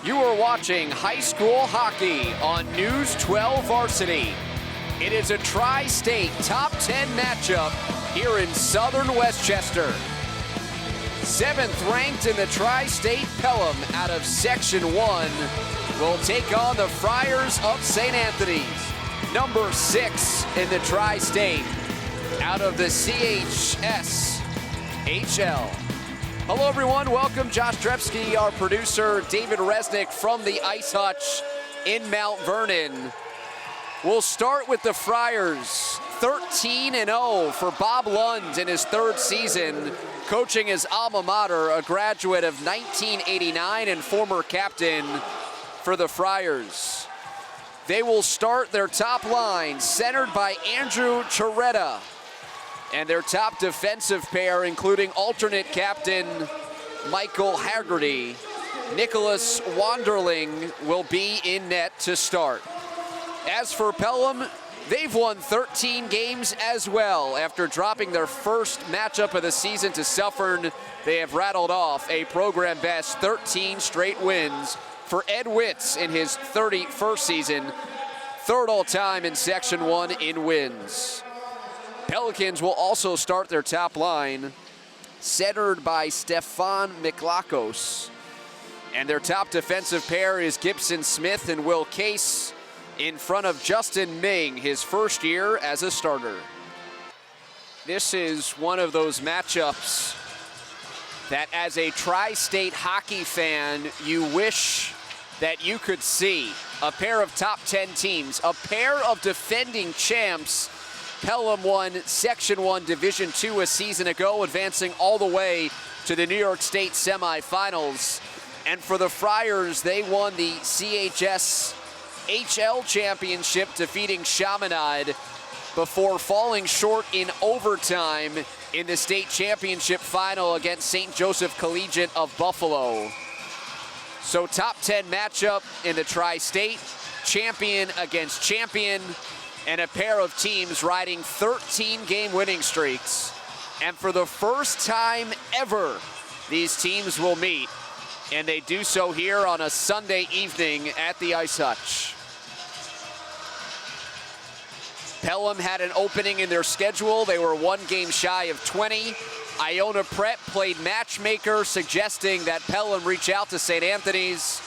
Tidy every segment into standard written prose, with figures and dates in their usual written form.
You are watching high school hockey on News 12 Varsity. It is a tri-state top 10 matchup here in southern Westchester. 7th ranked in the tri-state Pelham out of Section 1 will take on the Friars of St. Anthony's. Number 6 in the tri-state out of the CHS HL. Hello everyone, welcome. Josh Drepsky, our producer, David Resnick from the Ice Hutch in Mount Vernon. We'll start with the Friars, 13-0 for Bob Lund in his 3rd season, coaching his alma mater, a graduate of 1989 and former captain for the Friars. They will start their top line, centered by Andrew Chiretta. And their top defensive pair, including alternate captain Michael Haggerty. Nicholas Wanderling will be in net to start. As for Pelham, they've won 13 games as well. After dropping their first matchup of the season to Suffern, they have rattled off a program best 13 straight wins for Ed Witz in his 31st season, 3rd all-time in Section 1 in wins. Pelicans will also start their top line, centered by Stefan Miklakos. And their top defensive pair is Gibson Smith and Will Case, in front of Justin Ming, his first year as a starter. This is one of those matchups that as a tri-state hockey fan, you wish that you could see. A pair of top 10 teams, a pair of defending champs. Pelham won Section 1 Division II a season ago, advancing all the way to the New York State semifinals. And for the Friars, they won the CHS HL Championship, defeating Chaminade before falling short in overtime in the state championship final against St. Joseph Collegiate of Buffalo. So top 10 matchup in the tri-state, champion against champion, and a pair of teams riding 13-game winning streaks. And for the first time ever, these teams will meet, and they do so here on a Sunday evening at the Ice Hutch. Pelham had an opening in their schedule. They were 1 game shy of 20. Iona Prep played matchmaker, suggesting that Pelham reach out to St. Anthony's.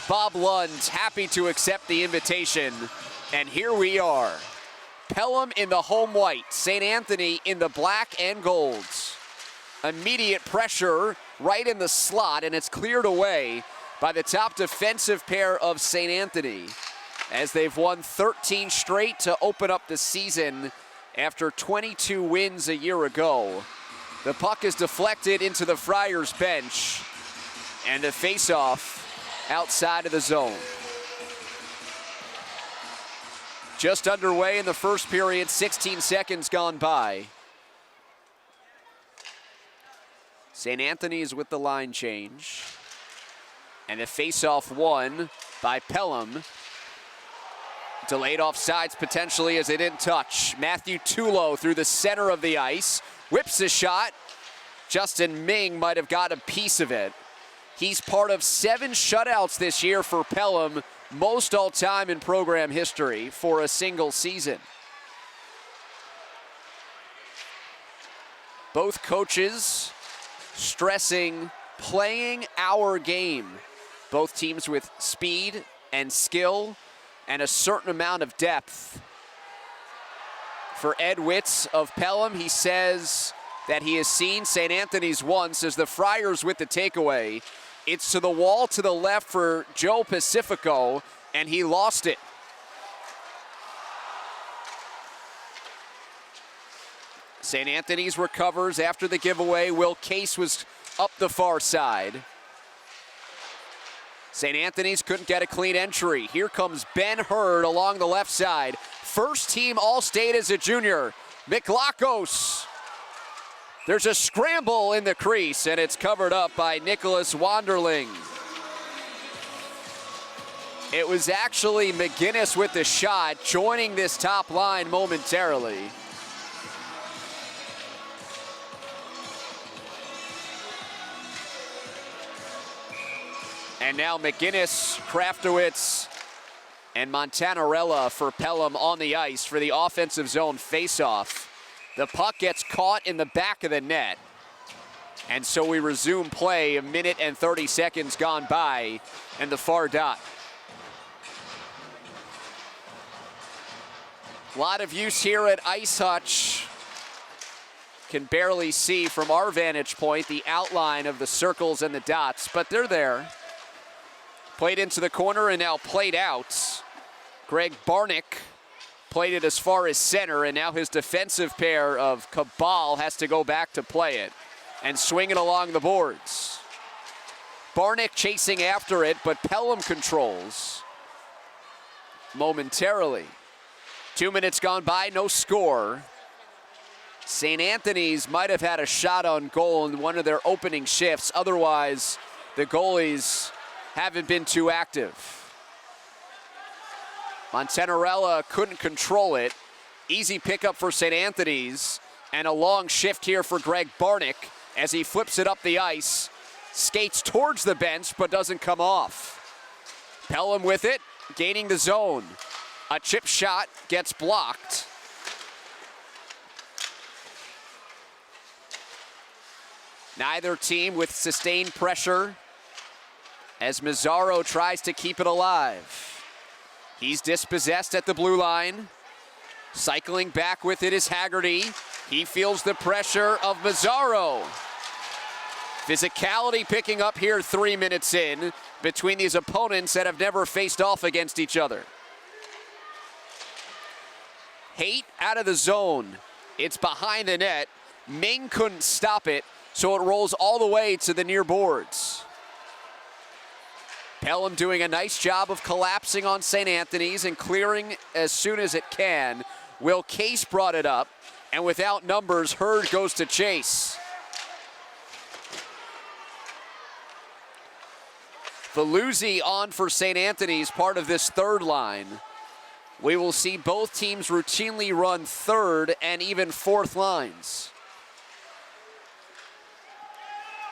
Bob Lund happy to accept the invitation. And here we are. Pelham in the home white, St. Anthony in the black and golds. Immediate pressure right in the slot, and it's cleared away by the top defensive pair of St. Anthony, as they've won 13 straight to open up the season after 22 wins a year ago. The puck is deflected into the Friars bench, and a face-off outside of the zone. Just underway in the first period, 16 seconds gone by. St. Anthony's with the line change. And a face-off won by Pelham. Delayed offsides potentially as they didn't touch. Matthew Tulo through the center of the ice. Whips a shot. Justin Ming might have got a piece of it. He's part of 7 shutouts this year for Pelham, most all-time in program history for a single season. Both coaches stressing playing our game. Both teams with speed and skill and a certain amount of depth. For Ed Witz of Pelham, he says that he has seen St. Anthony's once as the Friars with the takeaway. It's to the wall to the left for Joe Pacifico, and he lost it. St. Anthony's recovers after the giveaway. Will Case was up the far side. St. Anthony's couldn't get a clean entry. Here comes Ben Hurd along the left side. First team All-State as a junior. Miklakos. There's a scramble in the crease, and it's covered up by Nicholas Wanderling. It was actually McGinnis with the shot, joining this top line momentarily. And now McGinnis, Kraftowitz, and Montanarella for Pelham on the ice for the offensive zone faceoff. The puck gets caught in the back of the net. And so we resume play, a minute and 30 seconds gone by, and the far dot. A lot of use here at Ice Hutch. Can barely see from our vantage point the outline of the circles and the dots, but they're there. Played into the corner and now played out. Greg Barnick played it as far as center, and now his defensive pair of Cabal has to go back to play it and swing it along the boards. Barnick chasing after it, but Pelham controls momentarily. 2 minutes gone by, no score. St. Anthony's might have had a shot on goal in one of their opening shifts. Otherwise, the goalies haven't been too active. Montanarella couldn't control it. Easy pickup for St. Anthony's, and a long shift here for Greg Barnick as he flips it up the ice, skates towards the bench, but doesn't come off. Pelham with it, gaining the zone. A chip shot gets blocked. Neither team with sustained pressure as Mazzaro tries to keep it alive. He's dispossessed at the blue line. Cycling back with it is Haggerty. He feels the pressure of Mazzaro. Physicality picking up here 3 minutes in between these opponents that have never faced off against each other. Haight out of the zone. It's behind the net. Ming couldn't stop it, so it rolls all the way to the near boards. Pelham doing a nice job of collapsing on St. Anthony's and clearing as soon as it can. Will Case brought it up, and without numbers, Hurd goes to chase. Veluzzi on for St. Anthony's, part of this third line. We will see both teams routinely run third and even fourth lines.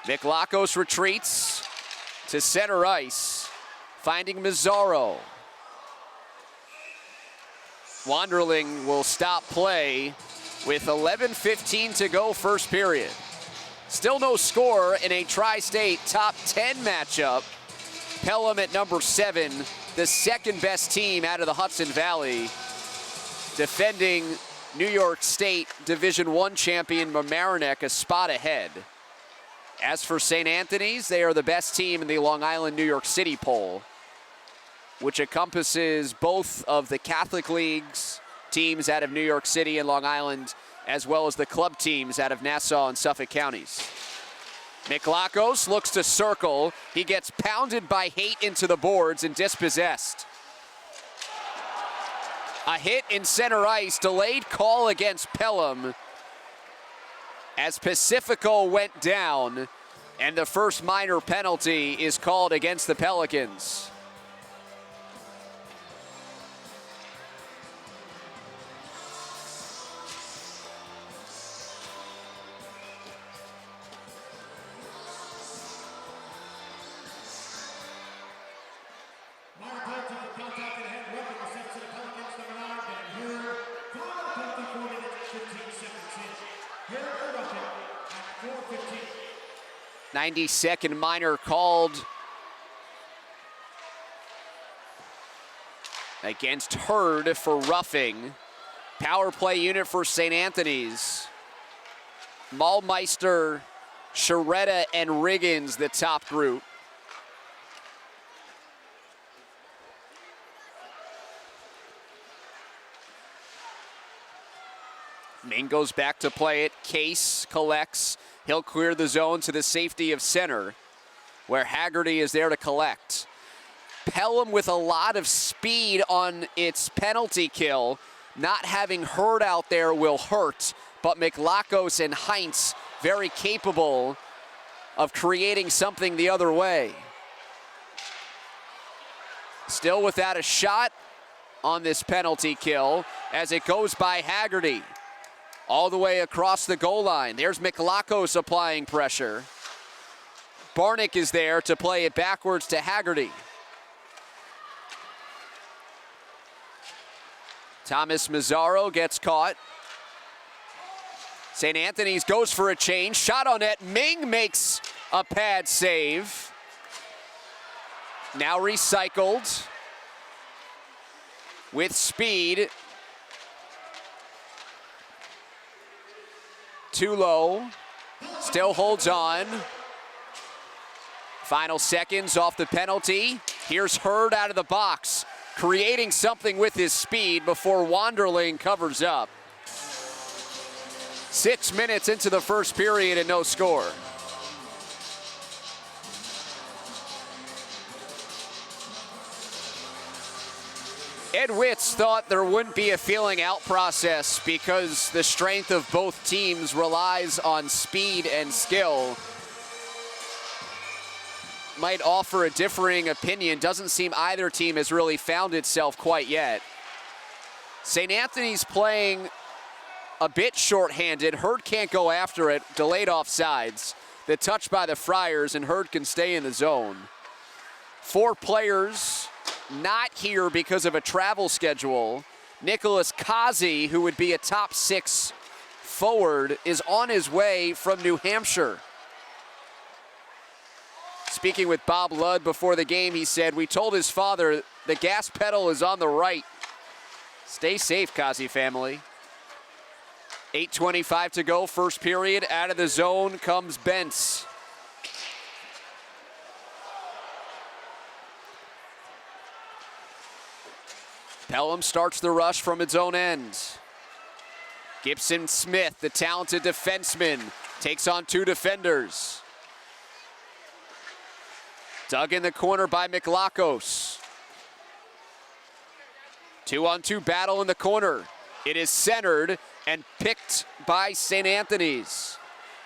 Miklakos retreats to center ice, finding Mazzaro. Wanderling will stop play with 11:15 to go first period. Still no score in a Tri-State top 10 matchup. Pelham at number 7, the second best team out of the Hudson Valley, defending New York State Division I champion Mamaroneck a spot ahead. As for St. Anthony's, they are the best team in the Long Island, New York City poll, which encompasses both of the Catholic League's teams out of New York City and Long Island, as well as the club teams out of Nassau and Suffolk counties. Miklakos looks to circle. He gets pounded by Haight into the boards and dispossessed. A hit in center ice, delayed call against Pelham as Pacifico went down, and the first minor penalty is called against the Pelicans. .92 minor called against Hurd for roughing. Power play unit for St. Anthony's. Malmeister, Sharetta, and Riggins, the top group. Ming goes back to play it. Case collects. He'll clear the zone to the safety of center, where Haggerty is there to collect. Pelham with a lot of speed on its penalty kill. Not having Hurd out there will hurt, but Miklakos and Heinz very capable of creating something the other way. Still without a shot on this penalty kill as it goes by Haggerty. All the way across the goal line. There's Miklakos applying pressure. Barnick is there to play it backwards to Haggerty. Thomas Mazzaro gets caught. St. Anthony's goes for a change. Shot on net. Ming makes a pad save. Now recycled. With speed. Too low. Still holds on. Final seconds off the penalty. Here's Hurd out of the box, creating something with his speed before Wanderling covers up. 6 minutes into the first period and no score. Ed Witz thought there wouldn't be a feeling out process because the strength of both teams relies on speed and skill. Might offer a differing opinion. Doesn't seem either team has really found itself quite yet. St. Anthony's playing a bit shorthanded. Hurd can't go after it. Delayed offsides. The touch by the Friars, and Hurd can stay in the zone. 4 players not here because of a travel schedule. Nicholas Kazi, who would be a top 6 forward, is on his way from New Hampshire. Speaking with Bob Ludd before the game, he said, "We told his father the gas pedal is on the right." Stay safe, Kazi family. 8:25 to go, first period. Out of the zone comes Bentz. Pelham starts the rush from its own end. Gibson Smith, the talented defenseman, takes on 2 defenders. Dug in the corner by McLachos. 2-on-2 battle in the corner. It is centered and picked by St. Anthony's.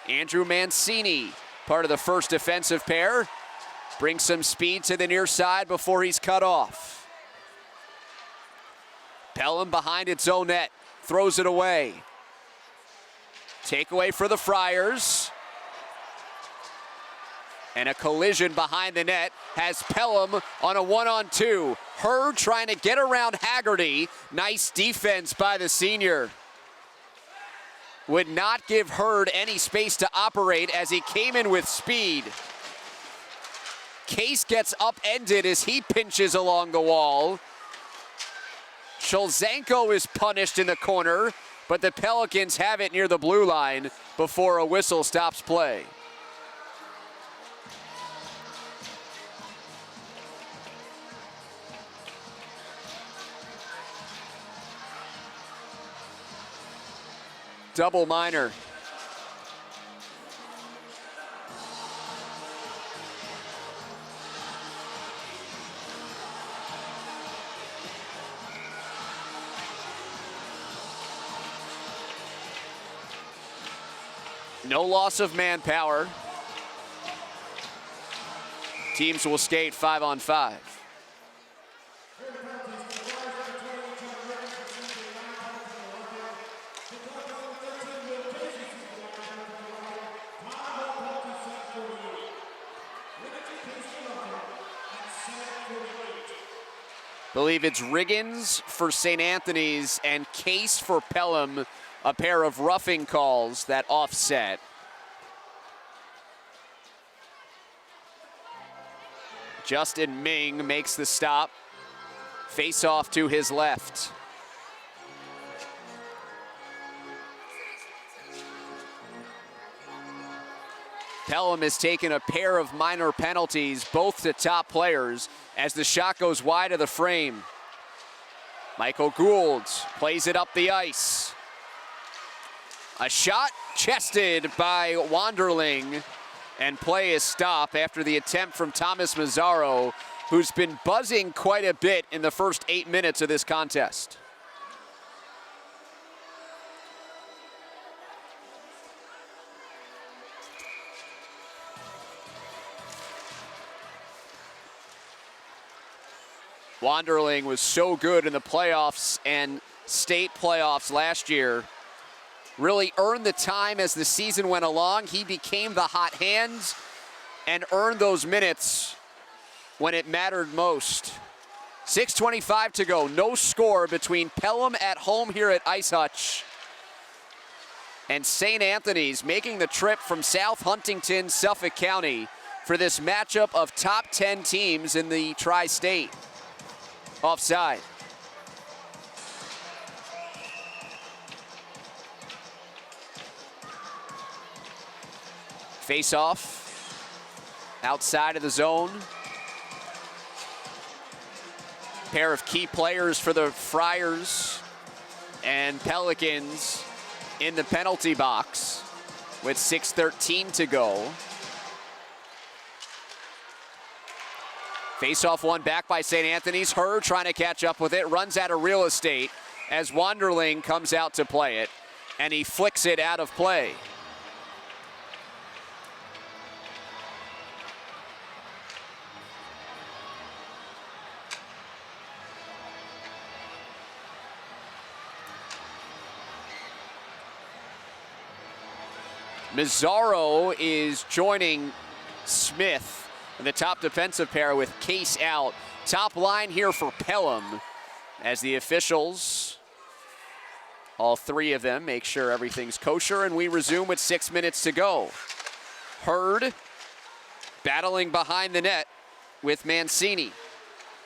Andrew Mancini, part of the first defensive pair, brings some speed to the near side before he's cut off. Pelham behind its own net, throws it away. Takeaway for the Friars. And a collision behind the net has Pelham on a 1-on-2. Hurd trying to get around Haggerty. Nice defense by the senior. Would not give Hurd any space to operate as he came in with speed. Case gets upended as he pinches along the wall. Sholzenko is punished in the corner, but the Pelicans have it near the blue line before a whistle stops play. Double minor. No loss of manpower. Teams will skate 5-on-5. Believe it's Riggins for St. Anthony's and Case for Pelham, a pair of roughing calls that offset. Justin Ming makes the stop. Face off to his left. Pelham has taken a pair of minor penalties, both to top players, as the shot goes wide of the frame. Michael Gould plays it up the ice. A shot chested by Wanderling, and play is stopped after the attempt from Thomas Mazzaro, who's been buzzing quite a bit in the first 8 minutes of this contest. Wanderling was so good in the playoffs and state playoffs last year. Really earned the time as the season went along. He became the hot hand, and earned those minutes when it mattered most. 6:25 to go, no score between Pelham at home here at Ice Hutch and St. Anthony's making the trip from South Huntington, Suffolk County for this matchup of top 10 teams in the Tri-State. Offside. Face-off outside of the zone. Pair of key players for the Friars and Pelicans in the penalty box with 6:13 to go. Face-off one back by St. Anthony's. Hurd trying to catch up with it, runs out of real estate as Wanderling comes out to play it, and he flicks it out of play. Mazzaro is joining Smith in the top defensive pair with Case out. Top line here for Pelham as the officials, all three of them, make sure everything's kosher, and we resume with 6 minutes to go. Hurd battling behind the net with Mancini.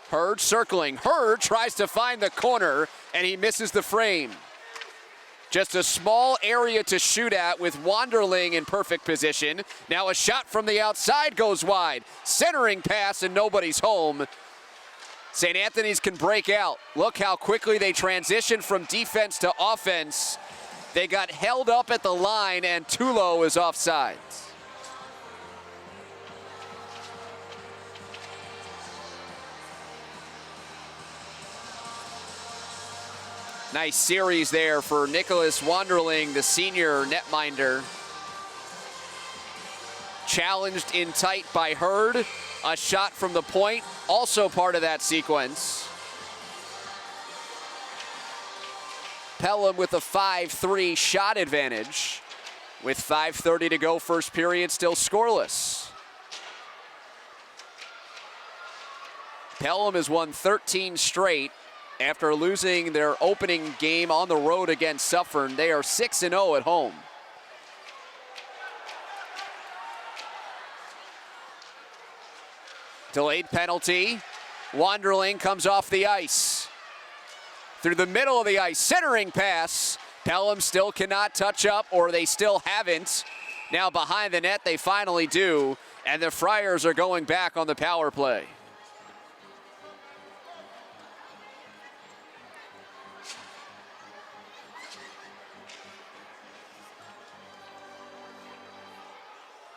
Hurd circling. Hurd tries to find the corner, and he misses the frame. Just a small area to shoot at with Wanderling in perfect position. Now a shot from the outside goes wide. Centering pass and nobody's home. St. Anthony's can break out. Look how quickly they transition from defense to offense. They got held up at the line and Tulo is offside. Nice series there for Nicholas Wanderling, the senior netminder. Challenged in tight by Hurd. A shot from the point, also part of that sequence. Pelham with a 5-3 shot advantage. With 5:30 to go, first period still scoreless. Pelham has won 13 straight. After losing their opening game on the road against Suffern, they are 6-0 at home. Delayed penalty. Wanderling comes off the ice. Through the middle of the ice, centering pass. Pelham still cannot touch up, or they still haven't. Now behind the net, they finally do, and the Friars are going back on the power play.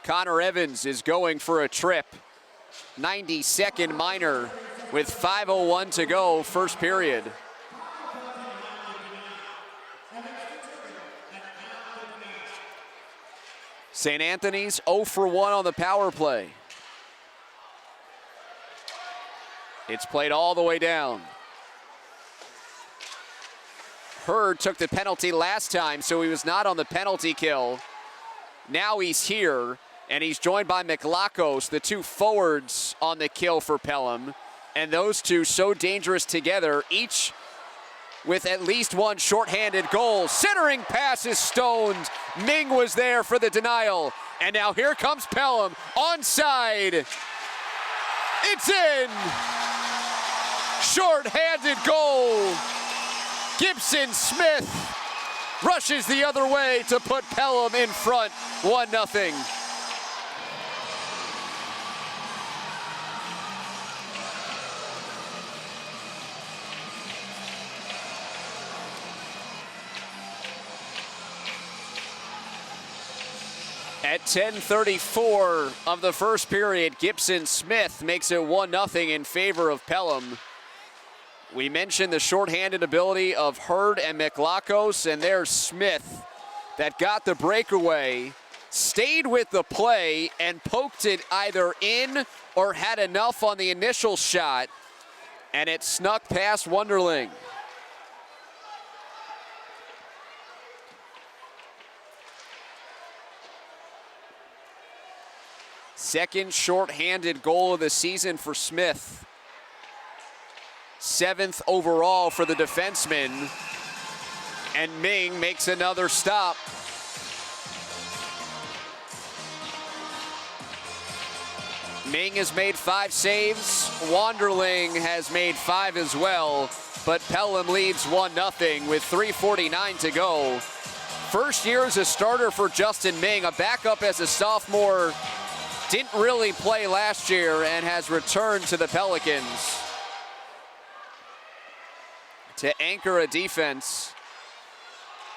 Connor Evans is going for a trip. 92nd minor with 5:01 to go, first period. St. Anthony's 0 for 1 on the power play. It's played all the way down. Hurd took the penalty last time, so he was not on the penalty kill. Now he's here, and he's joined by McLachos, the two forwards on the kill for Pelham. And those two so dangerous together, each with at least one shorthanded goal. Centering pass is stoned. Ming was there for the denial. And now here comes Pelham, onside. It's in. Shorthanded goal. Gibson Smith rushes the other way to put Pelham in front, 1-0. At 10:34 of the first period, Gibson Smith makes it 1-0 in favor of Pelham. We mentioned the shorthanded ability of Hurd and McLachos, and there's Smith that got the breakaway, stayed with the play, and poked it either in or had enough on the initial shot, and it snuck past Wanderling. Second shorthanded goal of the season for Smith. 7th overall for the defenseman. And Ming makes another stop. Ming has made 5 saves. Wanderling has made 5 as well. But Pelham leads 1-0 with 3:49 to go. First year as a starter for Justin Ming, a backup as a sophomore. Didn't really play last year and has returned to the Pelicans to anchor a defense.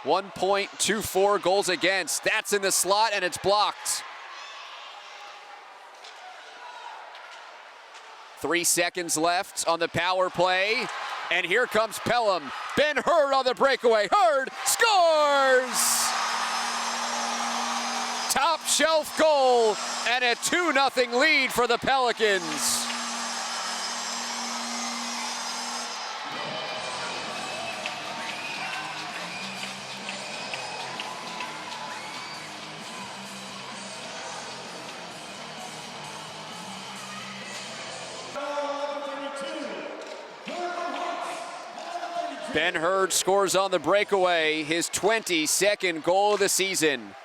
1.24 goals against. That's in the slot and it's blocked. 3 seconds left on the power play. And here comes Pelham. Ben Hurd on the breakaway. Hurd scores! Top shelf goal and a 2-0 lead for the Pelicans. Ben Hurd scores on the breakaway, his 22nd goal of the season.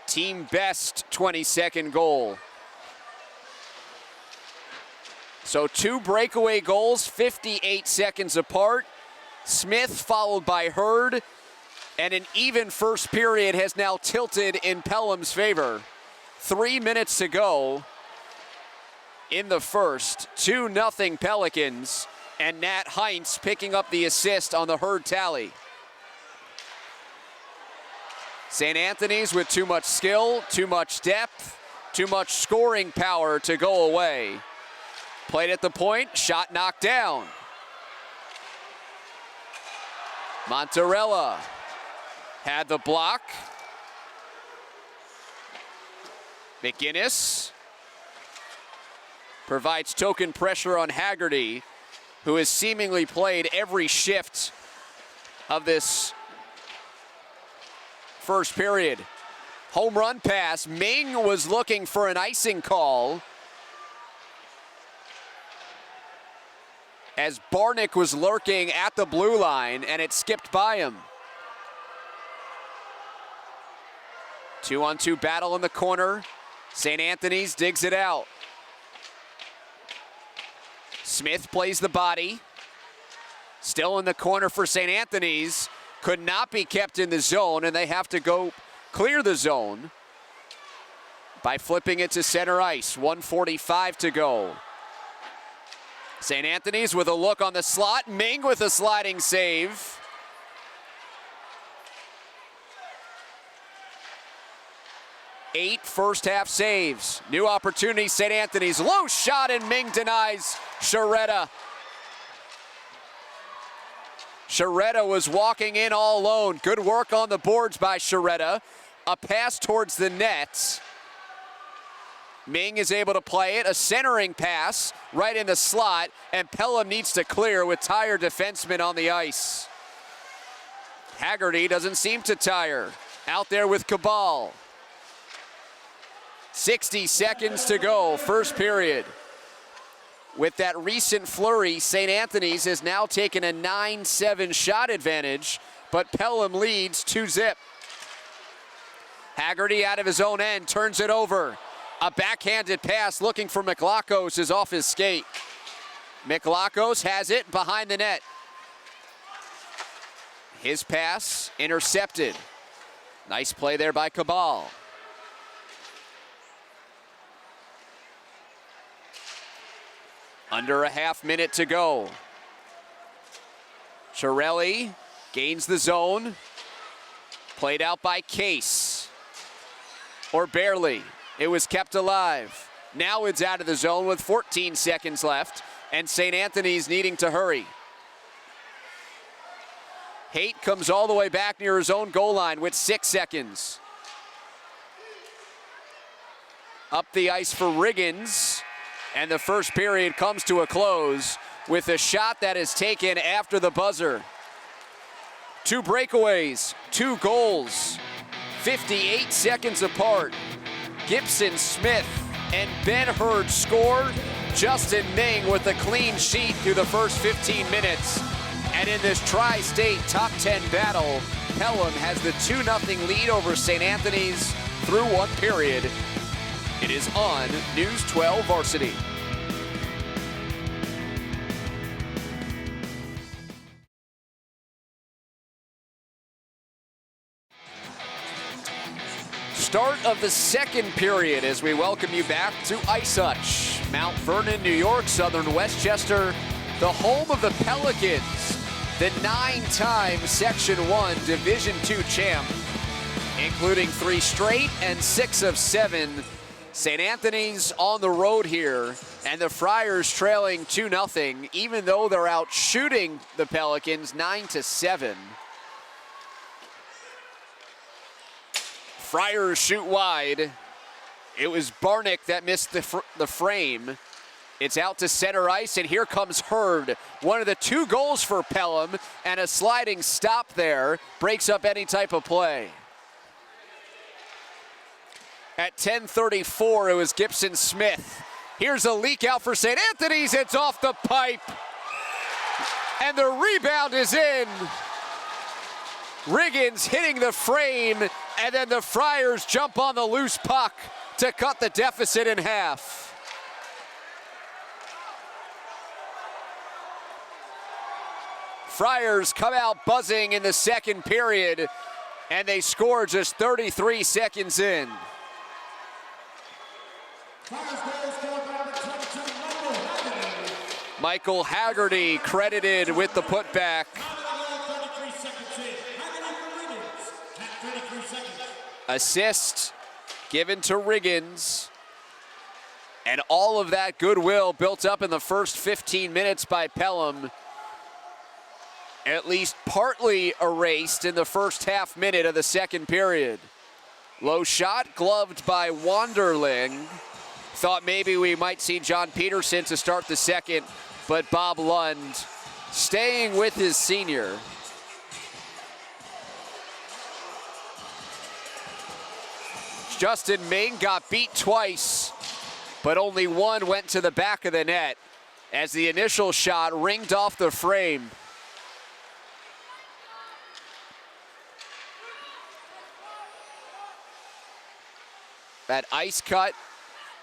Team best 22nd goal. So 2 breakaway goals, 58 seconds apart. Smith followed by Hurd, and an even first period has now tilted in Pelham's favor. 3 minutes to go in the first. 2-0 Pelicans, and Nat Heinz picking up the assist on the Hurd tally. St. Anthony's with too much skill, too much depth, too much scoring power to go away. Played at the point, shot knocked down. Montarella had the block. McGinnis provides token pressure on Haggerty, who has seemingly played every shift of this first period. Home run pass. Ming was looking for an icing call as Barnick was lurking at the blue line, and it skipped by him. 2-on-2 battle in the corner. St. Anthony's digs it out. Smith plays the body. Still in the corner for St. Anthony's. Could not be kept in the zone, and they have to go clear the zone by flipping it to center ice. 1:45 to go. St. Anthony's with a look on the slot. Ming with a sliding save. Eight first-half saves. New opportunity, St. Anthony's. Low shot, and Ming denies Sharetta. Sharetta was walking in all alone. Good work on the boards by Sharetta. A pass towards the net. Ming is able to play it. A centering pass right in the slot, and Pelham needs to clear with tired defensemen on the ice. Haggerty doesn't seem to tire. Out there with Cabal. 60 seconds to go, first period. With that recent flurry, St. Anthony's has now taken a 9-7 shot advantage, but Pelham leads 2-0. Haggerty out of his own end, turns it over. A backhanded pass looking for McLachos is off his skate. McLachos has it behind the net. His pass intercepted. Nice play there by Cabal. Under a half minute to go. Chiarelli gains the zone. Played out by Case. Or barely. It was kept alive. Now it's out of the zone with 14 seconds left, and St. Anthony's needing to hurry. Haight comes all the way back near his own goal line with 6 seconds. Up the ice for Riggins. And the first period comes to a close with a shot that is taken after the buzzer. 2 breakaways, 2 goals, 58 seconds apart. Gibson Smith and Ben Hurd score. Justin Ming with a clean sheet through the first 15 minutes. And in this Tri-State top 10 battle, Pelham has the 2-0 lead over St. Anthony's through one period. It is on News 12 Varsity. Start of the second period as we welcome you back to Ice Hutch, Mount Vernon, New York, Southern Westchester, the home of the Pelicans, the 9-time Section 1 Division II champ, including 3 straight and 6 of 7. St. Anthony's on the road here, and the Friars trailing 2-0, even though they're out shooting the Pelicans 9-7. Friars shoot wide. It was Barnick that missed the frame. It's out to center ice, and here comes Hurd. One of the 2 goals for Pelham, and a sliding stop there breaks up any type of play. At 10:34, it was Gibson Smith. Here's a leak out for St. Anthony's. It's off the pipe, and the rebound is in. Riggins hitting the frame, and then the Friars jump on the loose puck to cut the deficit in half. Friars come out buzzing in the second period, and they score just 33 seconds in. Michael Haggerty credited with the putback. Assist given to Riggins. And all of that goodwill built up in the first 15 minutes by Pelham, at least partly erased in the first half minute of the second period. Low shot, gloved by Wanderling. Thought maybe we might see John Peterson to start the second, but Bob Lund staying with his senior. Justin Ming got beat twice, but only one went to the back of the net as the initial shot ringed off the frame. That ice cut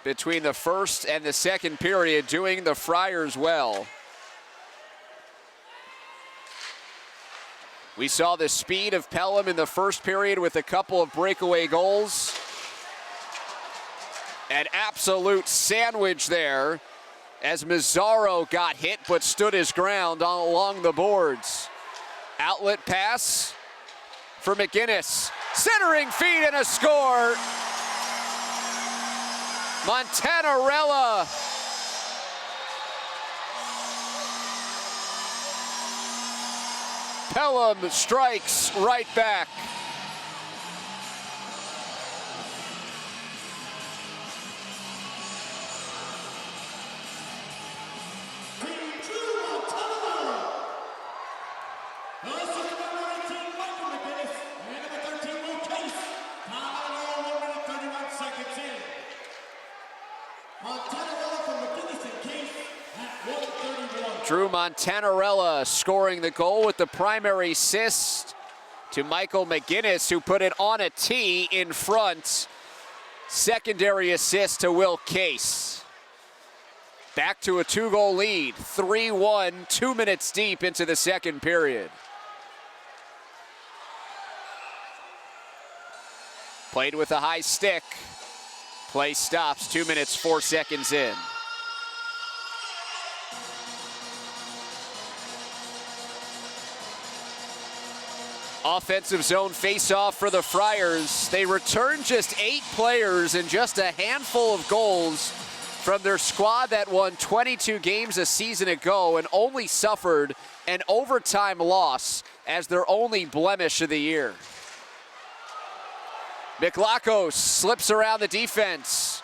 between the first and the second period doing the Friars well. We saw the speed of Pelham in the first period with a couple of breakaway goals. An absolute sandwich there as Mazzaro got hit but stood his ground along the boards. Outlet pass for McGinnis. Centering feed and a score. Montanarella. Pelham strikes right back. Drew Montanarella scoring the goal with the primary assist to Michael McGinnis, who put it on a tee in front. Secondary assist to Will Case. Back to a 2-goal lead, 3-1, 2 minutes deep into the second period. Played with a high stick. Play stops, 2 minutes, 4 seconds in. Offensive zone face-off for the Friars. They return just 8 players and just a handful of goals from their squad that won 22 games a season ago and only suffered an overtime loss as their only blemish of the year. Miklakos slips around the defense,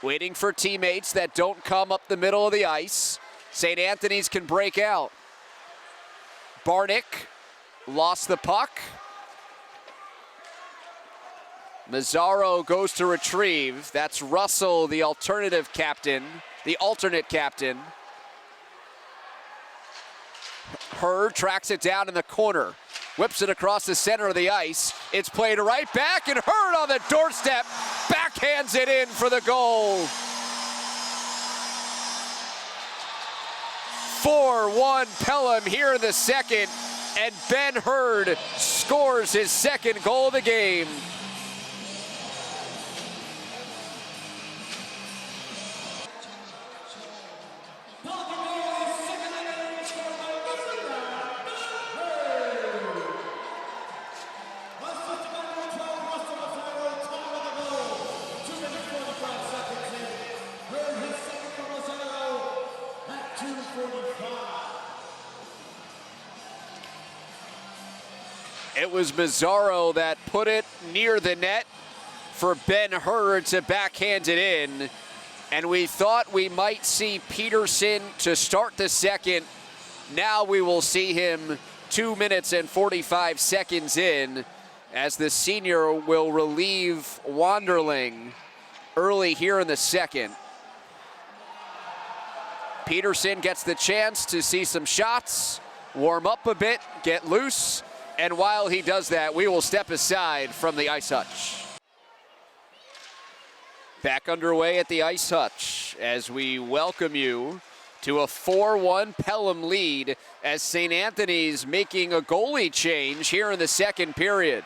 waiting for teammates that don't come up the middle of the ice. St. Anthony's can break out. Barnick lost the puck. Mazzaro goes to retrieve. That's Russell, the alternate captain. Hurd tracks it down in the corner. Whips it across the center of the ice. It's played right back, and Hurd on the doorstep backhands it in for the goal. 4-1 Pelham here in the second, and Ben Hurd scores his second goal of the game. It was Mazzaro that put it near the net for Ben Hurd to backhand it in. And we thought we might see Peterson to start the second. Now we will see him 2 minutes and 45 seconds in as the senior will relieve Wanderling early here in the second. Peterson gets the chance to see some shots, warm up a bit, get loose. And while he does that, we will step aside from the Ice Hutch. Back underway at the Ice Hutch as we welcome you to a 4-1 Pelham lead as St. Anthony's making a goalie change here in the second period.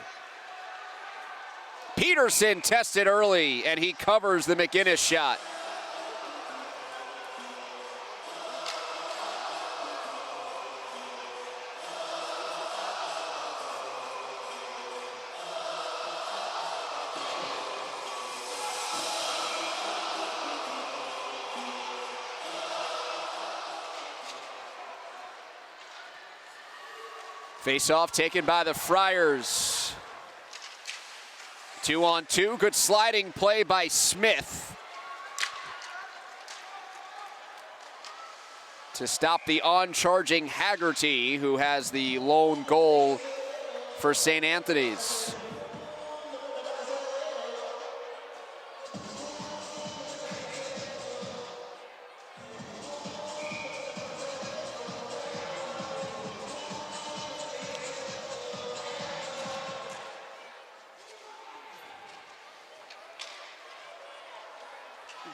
Peterson tested early, and he covers the McGinnis shot. Face-off taken by the Friars. 2-on-2, good sliding play by Smith to stop the on-charging Haggerty, who has the lone goal for St. Anthony's.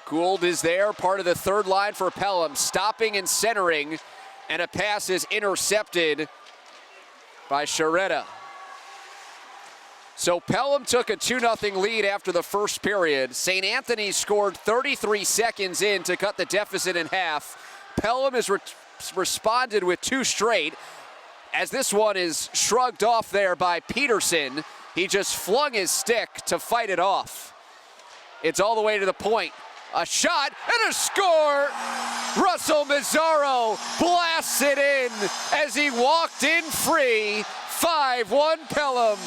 Gould is there, part of the third line for Pelham, stopping and centering, and a pass is intercepted by Sharetta. So Pelham took a 2-0 lead after the first period. St. Anthony scored 33 seconds in to cut the deficit in half. Pelham has responded with 2 straight, as this one is shrugged off there by Peterson. He just flung his stick to fight it off. It's all the way to the point. A shot and a score! Russell Mazzaro blasts it in as he walked in free. 5-1 Pelham.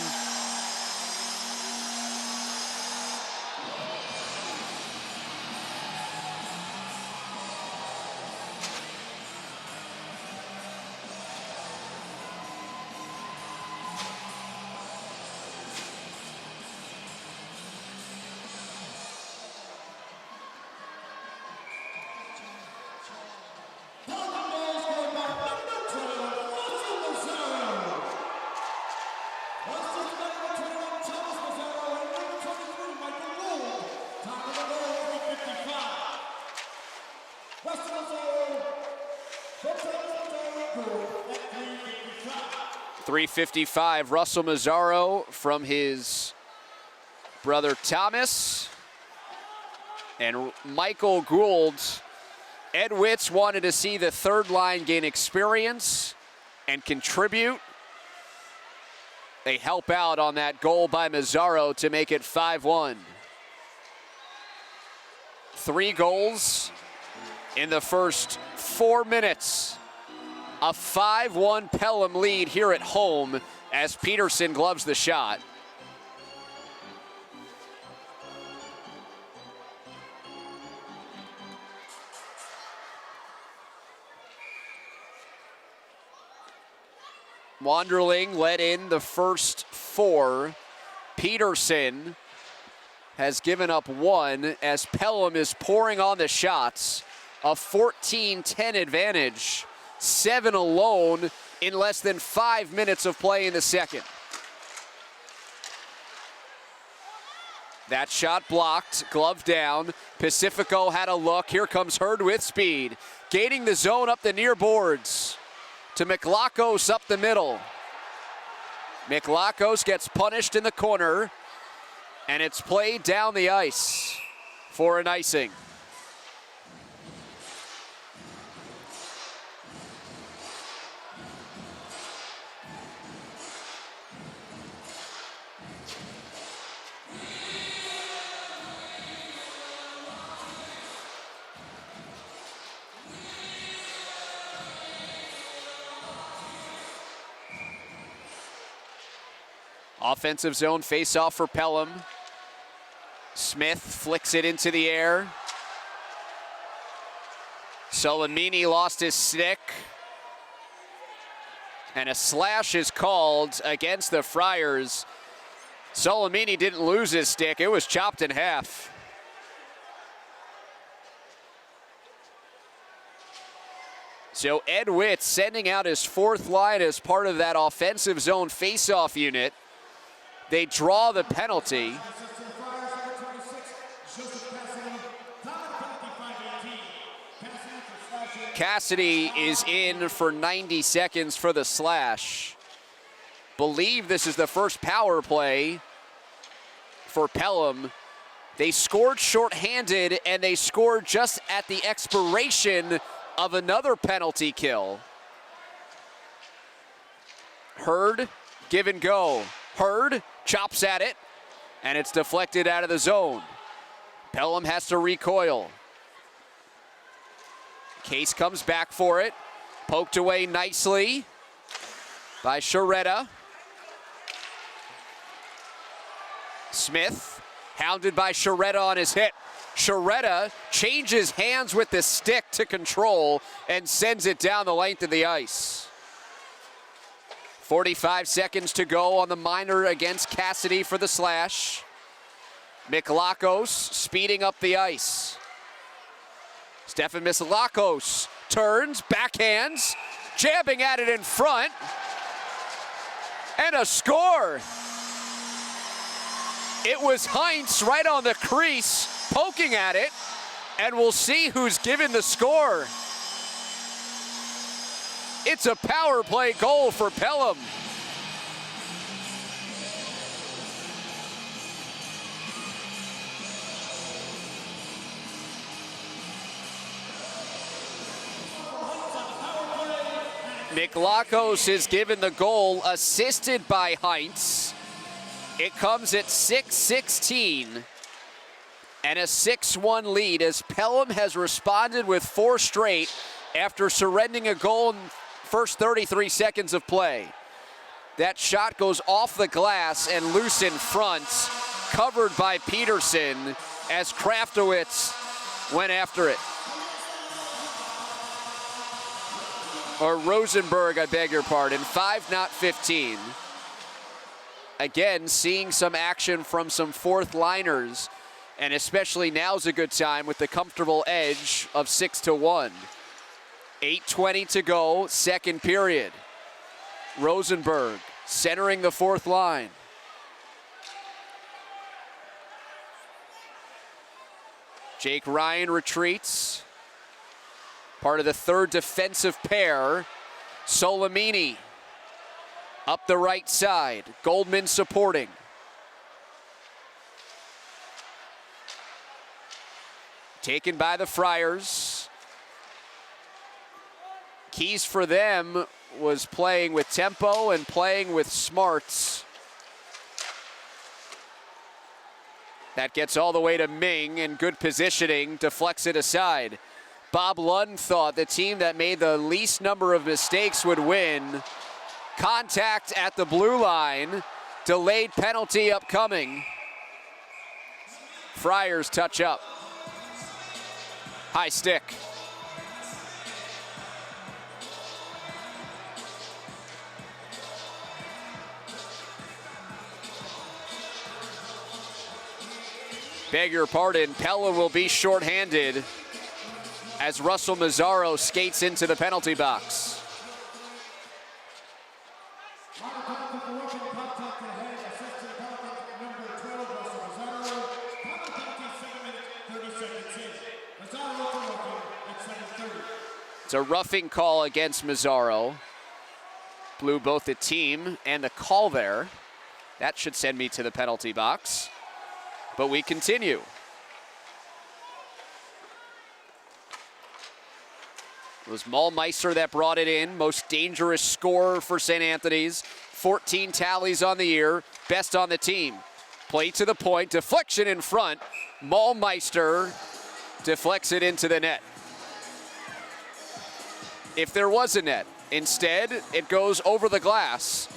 .355, Russell Mazzaro from his brother Thomas and Michael Gould. Ed Witz wanted to see the third line gain experience and contribute. They help out on that goal by Mazzaro to make it 5-1. 3 goals in the first 4 minutes. A 5-1 Pelham lead here at home as Peterson gloves the shot. Wanderling led in the first 4. Peterson has given up one as Pelham is pouring on the shots. A 14-10 advantage, 7 alone in less than 5 minutes of play in the second. That shot blocked, glove down. Pacifico had a look. Here comes Hurd with speed. Gaining the zone up the near boards to Miklakos up the middle. Miklakos gets punished in the corner, and it's played down the ice for an icing. Offensive zone face-off for Pelham. Smith flicks it into the air. Solimene lost his stick. And a slash is called against the Friars. Solimene didn't lose his stick. It was chopped in half. So Ed Witt sending out his fourth line as part of that offensive zone face-off unit. They draw the penalty. Cassidy is in for 90 seconds for the slash. Believe this is the first power play for Pelham. They scored shorthanded, and they scored just at the expiration of another penalty kill. Hurd, give and go. Hurd chops at it, and it's deflected out of the zone. Pelham has to recoil. Case comes back for it. Poked away nicely by Sciaretta. Smith, hounded by Sciaretta on his hit. Sciaretta changes hands with the stick to control and sends it down the length of the ice. 45 seconds to go on the minor against Cassidy for the slash. Miklakos speeding up the ice. Stefan Miklakos turns, backhands, jabbing at it in front, and a score. It was Heinz right on the crease, poking at it, and we'll see who's given the score. It's a power play goal for Pelham. Miklakos is given the goal, assisted by Heinz. It comes at 6:16 and a 6-1 lead as Pelham has responded with 4 straight after surrendering a goal in first 33 seconds of play. That shot goes off the glass and loose in front, covered by Peterson as Kraftowitz went after it. Or Rosenberg, I beg your pardon. 5, not 15. Again, seeing some action from some fourth liners, and especially now's a good time with the comfortable edge of 6-1. 8:20 to go, second period. Rosenberg centering the fourth line. Jake Ryan retreats. Part of the third defensive pair. Solimene up the right side. Goldman supporting. Taken by the Friars. Keys for them was playing with tempo and playing with smarts. That gets all the way to Ming, and good positioning deflects it aside. Bob Lund thought the team that made the least number of mistakes would win. Contact at the blue line. Delayed penalty upcoming. Friars touch up. High stick. Beg your pardon, Pelham will be shorthanded as Russell Mazzaro skates into the penalty box. It's a roughing call against Mazzaro. Blew both the team and the call there. That should send me to the penalty box. But we continue. It was Maulmeister that brought it in. Most dangerous scorer for St. Anthony's. 14 tallies on the year. Best on the team. Play to the point. Deflection in front. Maulmeister deflects it into the net. If there was a net. Instead, it goes over the glass,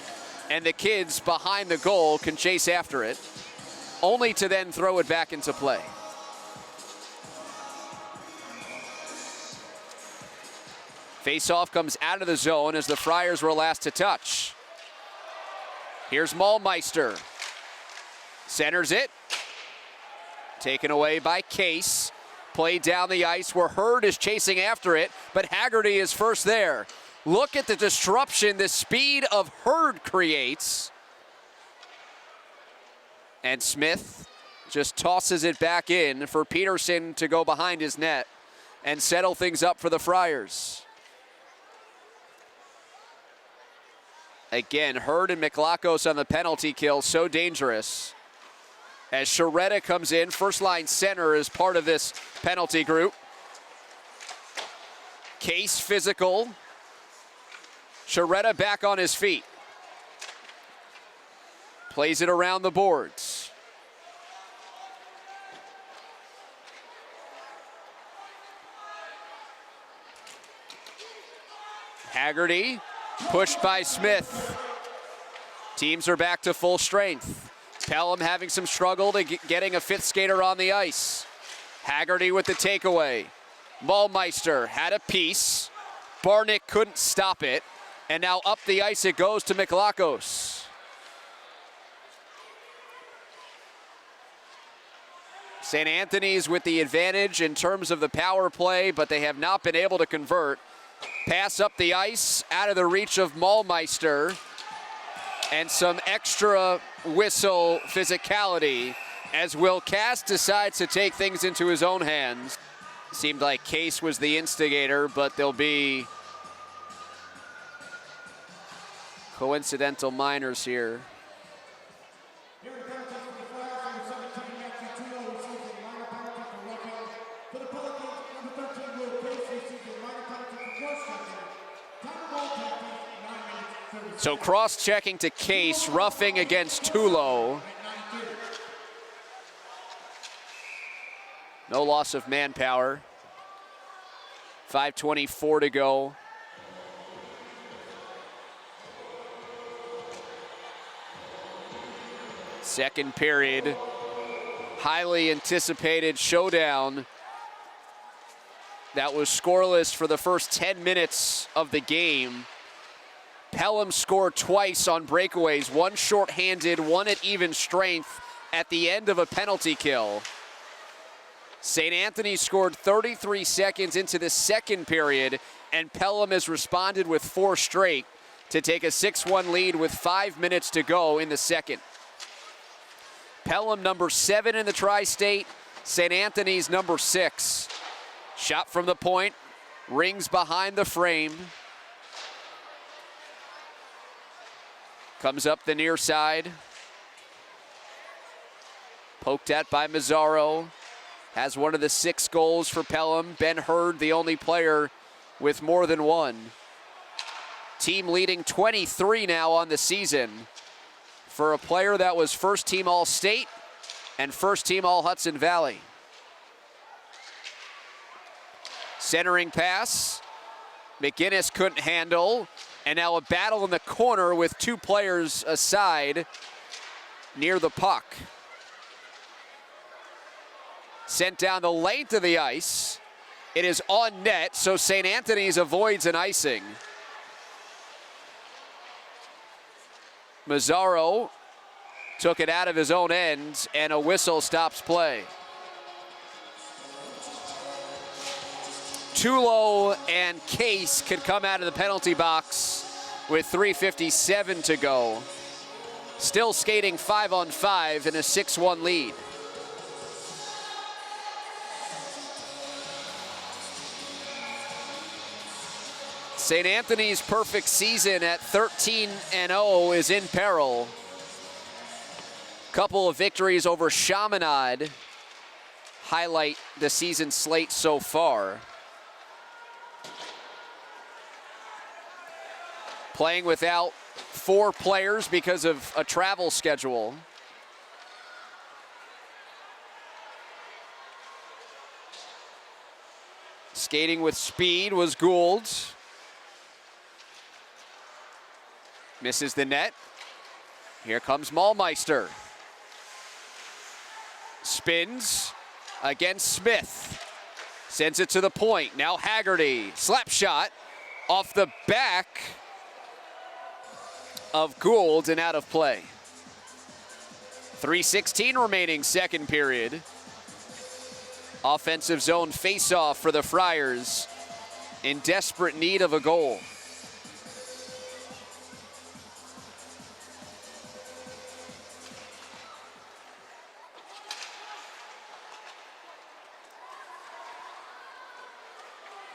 and the kids behind the goal can chase after it, only to then throw it back into play. Face-off comes out of the zone as the Friars were last to touch. Here's Maulmeister. Centers it. Taken away by Case. Played down the ice where Hurd is chasing after it, but Haggerty is first there. Look at the disruption the speed of Hurd creates. And Smith just tosses it back in for Peterson to go behind his net and settle things up for the Friars. Again, Hurd and Miklakos on the penalty kill, so dangerous. As Sharetta comes in, first line center is part of this penalty group. Case physical. Sharetta back on his feet. Plays it around the boards. Haggerty, pushed by Smith. Teams are back to full strength. Pelham having some struggle to getting a fifth skater on the ice. Haggerty with the takeaway. Maulmeister had a piece. Barnick couldn't stop it. And now up the ice it goes to Miklakos. St. Anthony's with the advantage in terms of the power play, but they have not been able to convert. Pass up the ice, out of the reach of Maulmeister. And some extra whistle physicality as Will Cass decides to take things into his own hands. Seemed like Case was the instigator, but there'll be coincidental minors here. So cross-checking to Case, roughing against Tulo. No loss of manpower. 5:24 to go. Second period. Highly anticipated showdown that was scoreless for the first 10 minutes of the game. Pelham scored twice on breakaways, one shorthanded, one at even strength at the end of a penalty kill. St. Anthony scored 33 seconds into the second period, and Pelham has responded with 4 straight to take a 6-1 lead with 5 minutes to go in the second. Pelham number 7 in the Tri-State, St. Anthony's number 6. Shot from the point, rings behind the frame. Comes up the near side. Poked at by Mazzaro. Has one of the 6 goals for Pelham. Ben Hurd, the only player with more than one. Team leading 23 now on the season for a player that was first team All-State and first team All-Hudson Valley. Centering pass. McGinnis couldn't handle. And now a battle in the corner with 2 players aside near the puck. Sent down the length of the ice. It is on net, so St. Anthony's avoids an icing. Mazzaro took it out of his own end, and a whistle stops play. Tulo and Case could come out of the penalty box with 3:57 to go. Still skating 5-on-5 in a 6-1 lead. St. Anthony's perfect season at 13-0 is in peril. Couple of victories over Chaminade highlight the season slate so far. Playing without 4 players because of a travel schedule. Skating with speed was Gould. Misses the net. Here comes Maulmeister. Spins against Smith. Sends it to the point. Now Haggerty. Slap shot off the back of Gould and out of play. 3:16 remaining second period. Offensive zone face-off for the Friars in desperate need of a goal.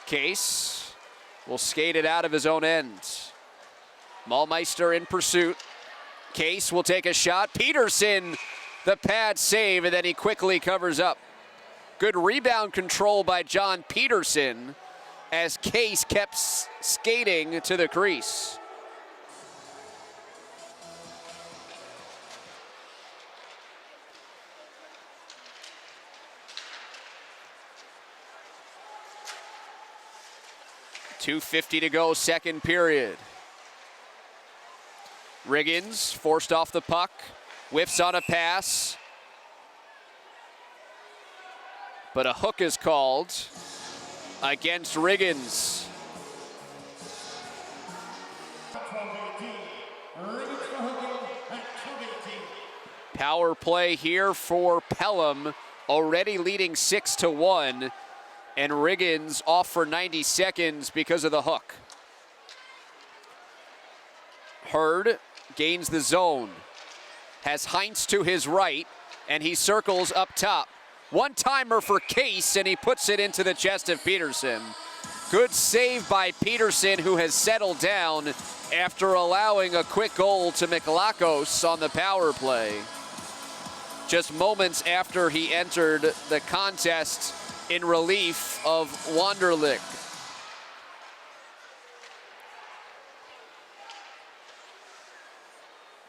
Case will skate it out of his own end. Maulmeister in pursuit. Case will take a shot. Peterson, the pad save, and then he quickly covers up. Good rebound control by John Peterson as Case kept skating to the crease. .250 to go, second period. Riggins forced off the puck, whiffs on a pass, but a hook is called against Riggins. Power play here for Pelham, already leading 6-1. And Riggins off for 90 seconds because of the hook. Hurd gains the zone. Has Heinz to his right, and he circles up top. One-timer for Case, and he puts it into the chest of Peterson. Good save by Peterson, who has settled down after allowing a quick goal to Miklakos on the power play. Just moments after he entered the contest in relief of Wanderlich.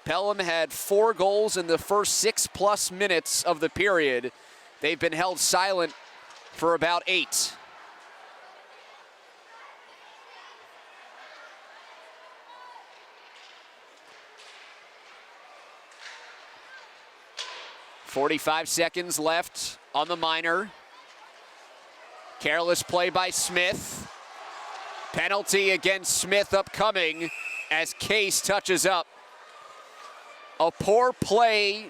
Pelham had 4 goals in the first 6+ minutes of the period. They've been held silent for about 8. .45 seconds left on the minor. Careless play by Smith. Penalty against Smith upcoming as Case touches up. A poor play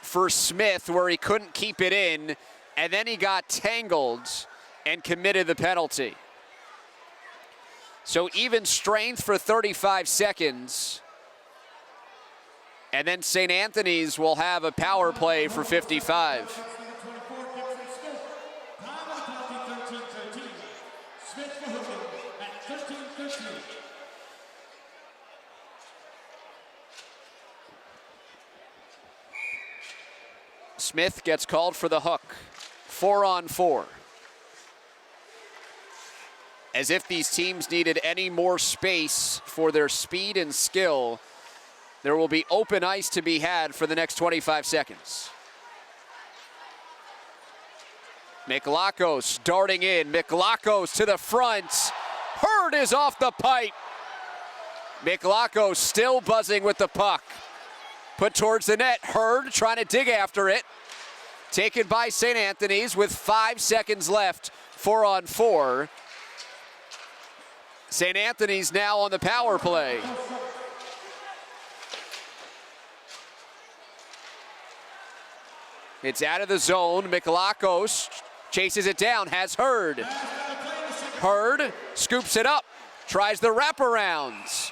for Smith where he couldn't keep it in, and then he got tangled and committed the penalty. So even strength for 35 seconds. And then St. Anthony's will have a power play for 55. Smith gets called for the hook. 4-on-4. As if these teams needed any more space for their speed and skill, there will be open ice to be had for the next 25 seconds. Miklakos darting in. Miklakos to the front. Hurd is off the pipe. Miklakos still buzzing with the puck. Put towards the net. Hurd trying to dig after it. Taken by St. Anthony's with 5 seconds left. 4-on-4. St. Anthony's now on the power play. It's out of the zone. Miklakos chases it down, has Hurd. Hurd scoops it up, tries the wraparounds.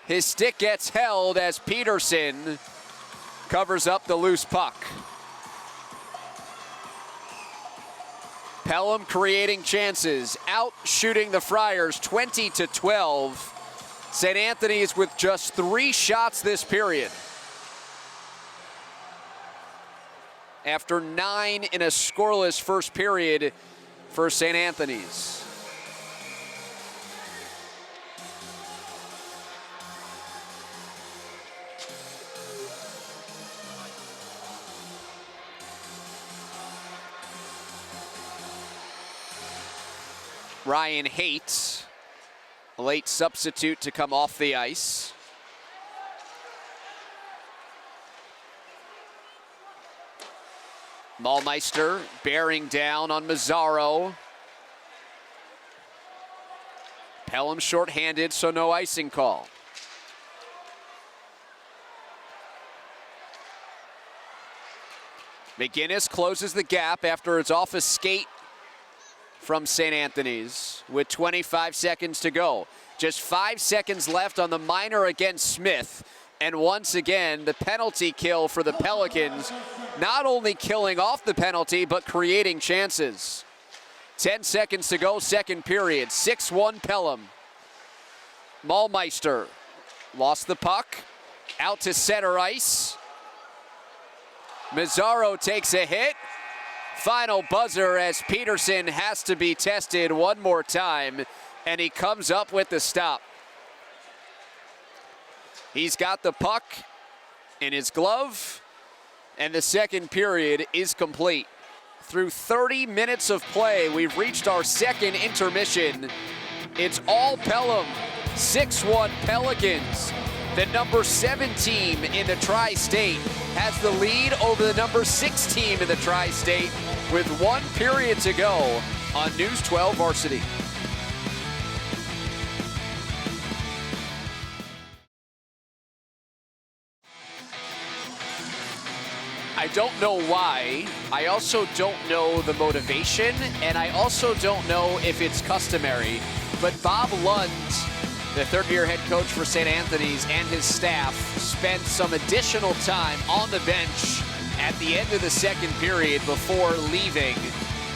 His stick gets held as Peterson covers up the loose puck. Pelham creating chances, out shooting the Friars 20-12. St. Anthony's with just 3 shots this period. After 9 in a scoreless first period for St. Anthony's. Ryan Haight, a late substitute to come off the ice. Malmeister bearing down on Mazzaro. Pelham shorthanded, so no icing call. McGinnis closes the gap after it's off a skate from St. Anthony's with 25 seconds to go. Just 5 seconds left on the minor against Smith. And once again, the penalty kill for the Pelicans, not only killing off the penalty, but creating chances. 10 seconds to go, second period, 6-1 Pelham. Malmeister lost the puck, out to center ice. Mazzaro takes a hit. Final buzzer as Peterson has to be tested one more time, and he comes up with the stop. He's got the puck in his glove, and the second period is complete. Through 30 minutes of play, we've reached our second intermission. It's all Pelham, 6-1 Pelicans. The number 7 team in the Tri-State has the lead over the number 6 team in the Tri-State with 1 period to go on News 12 Varsity. I don't know why. I also don't know the motivation, and I also don't know if it's customary. But Bob Lund, the third-year head coach for St. Anthony's, and his staff spent some additional time on the bench at the end of the second period before leaving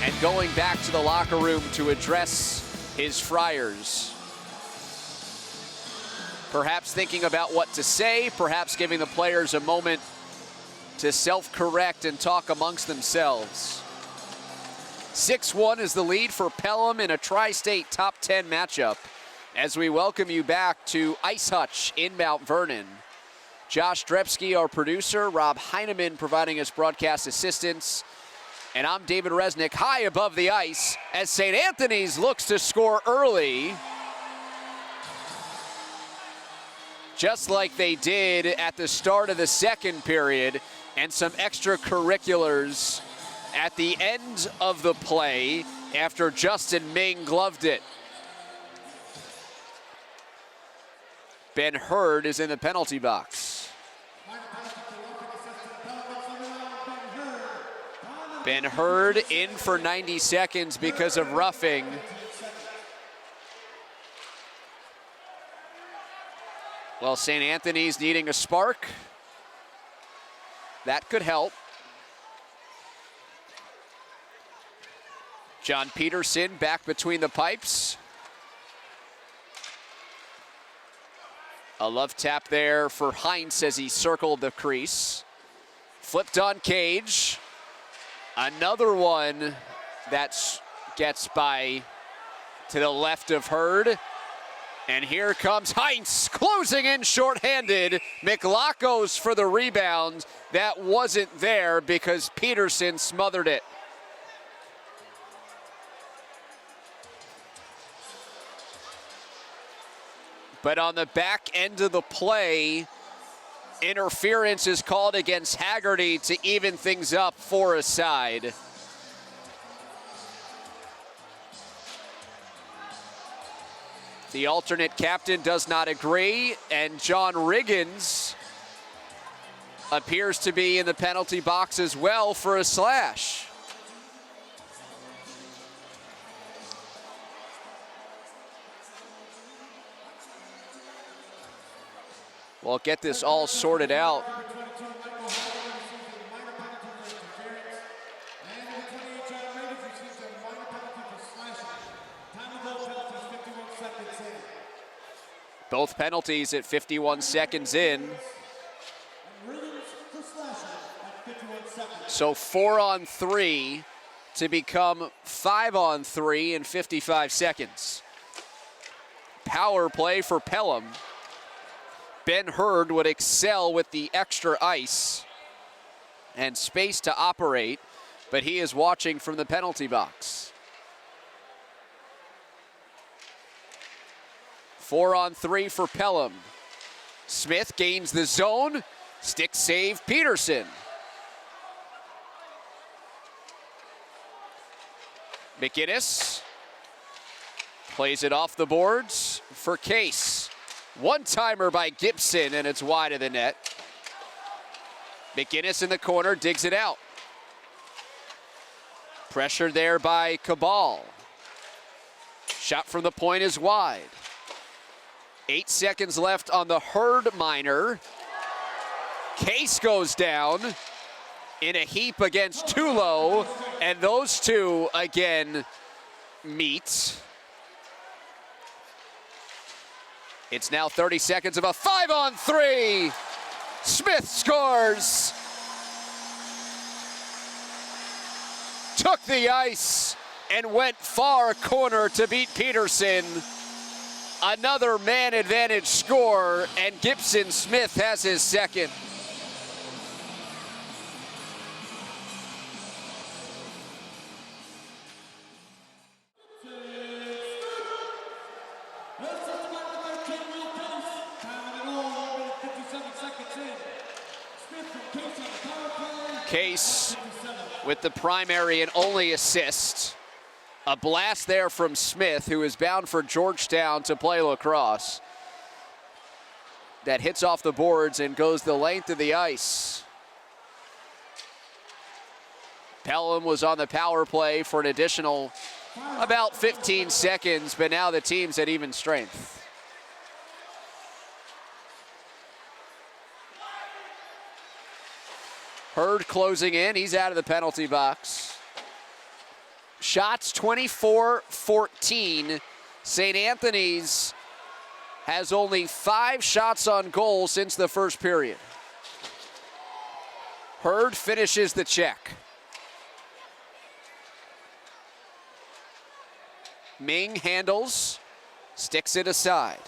and going back to the locker room to address his Friars. Perhaps thinking about what to say, perhaps giving the players a moment to self-correct and talk amongst themselves. 6-1 is the lead for Pelham in a Tri-State top 10 matchup as we welcome you back to Ice Hutch in Mount Vernon. Josh Drepsky, our producer, Rob Heineman providing us broadcast assistance, and I'm David Resnick, high above the ice as St. Anthony's looks to score early, just like they did at the start of the second period, and some extracurriculars at the end of the play after Justin Ming gloved it. Ben Hurd is in the penalty box. Ben Hurd in for 90 seconds because of roughing. Well, St. Anthony's needing a spark. That could help. John Peterson back between the pipes. A love tap there for Heinz as he circled the crease. Flipped on Cage. Another one that gets by to the left of Hurd. And here comes Heinz closing in shorthanded. McLachos for the rebound. That wasn't there because Peterson smothered it. But on the back end of the play, interference is called against Haggerty to even things up for a side. The alternate captain does not agree, and John Riggins appears to be in the penalty box as well for a slash. Well, get this all sorted out. Both penalties at 51 seconds in. So 4-on-3 to become 5-on-3 in 55 seconds. Power play for Pelham. Ben Hurd would excel with the extra ice and space to operate, but he is watching from the penalty box. 4-on-3 for Pelham. Smith gains the zone. Stick save Peterson. McInnes plays it off the boards for Case. One-timer by Gibson, and it's wide of the net. McInnes in the corner digs it out. Pressure there by Cabal. Shot from the point is wide. 8 seconds left on the Hurd minor. Case goes down in a heap against Tulo, and those two again meet. It's now 30 seconds of a 5-on-3. Smith scores. Took the ice and went far corner to beat Peterson. Another man advantage score, and Gibson Smith has his second. Case with the primary and only assist. A blast there from Smith, who is bound for Georgetown to play lacrosse. That hits off the boards and goes the length of the ice. Pelham was on the power play for an additional about 15 seconds, but now the team's at even strength. Hurd closing in, he's out of the penalty box. Shots 24-14. St. Anthony's has only 5 shots on goal since the first period. Hurd finishes the check. Ming handles, sticks it aside.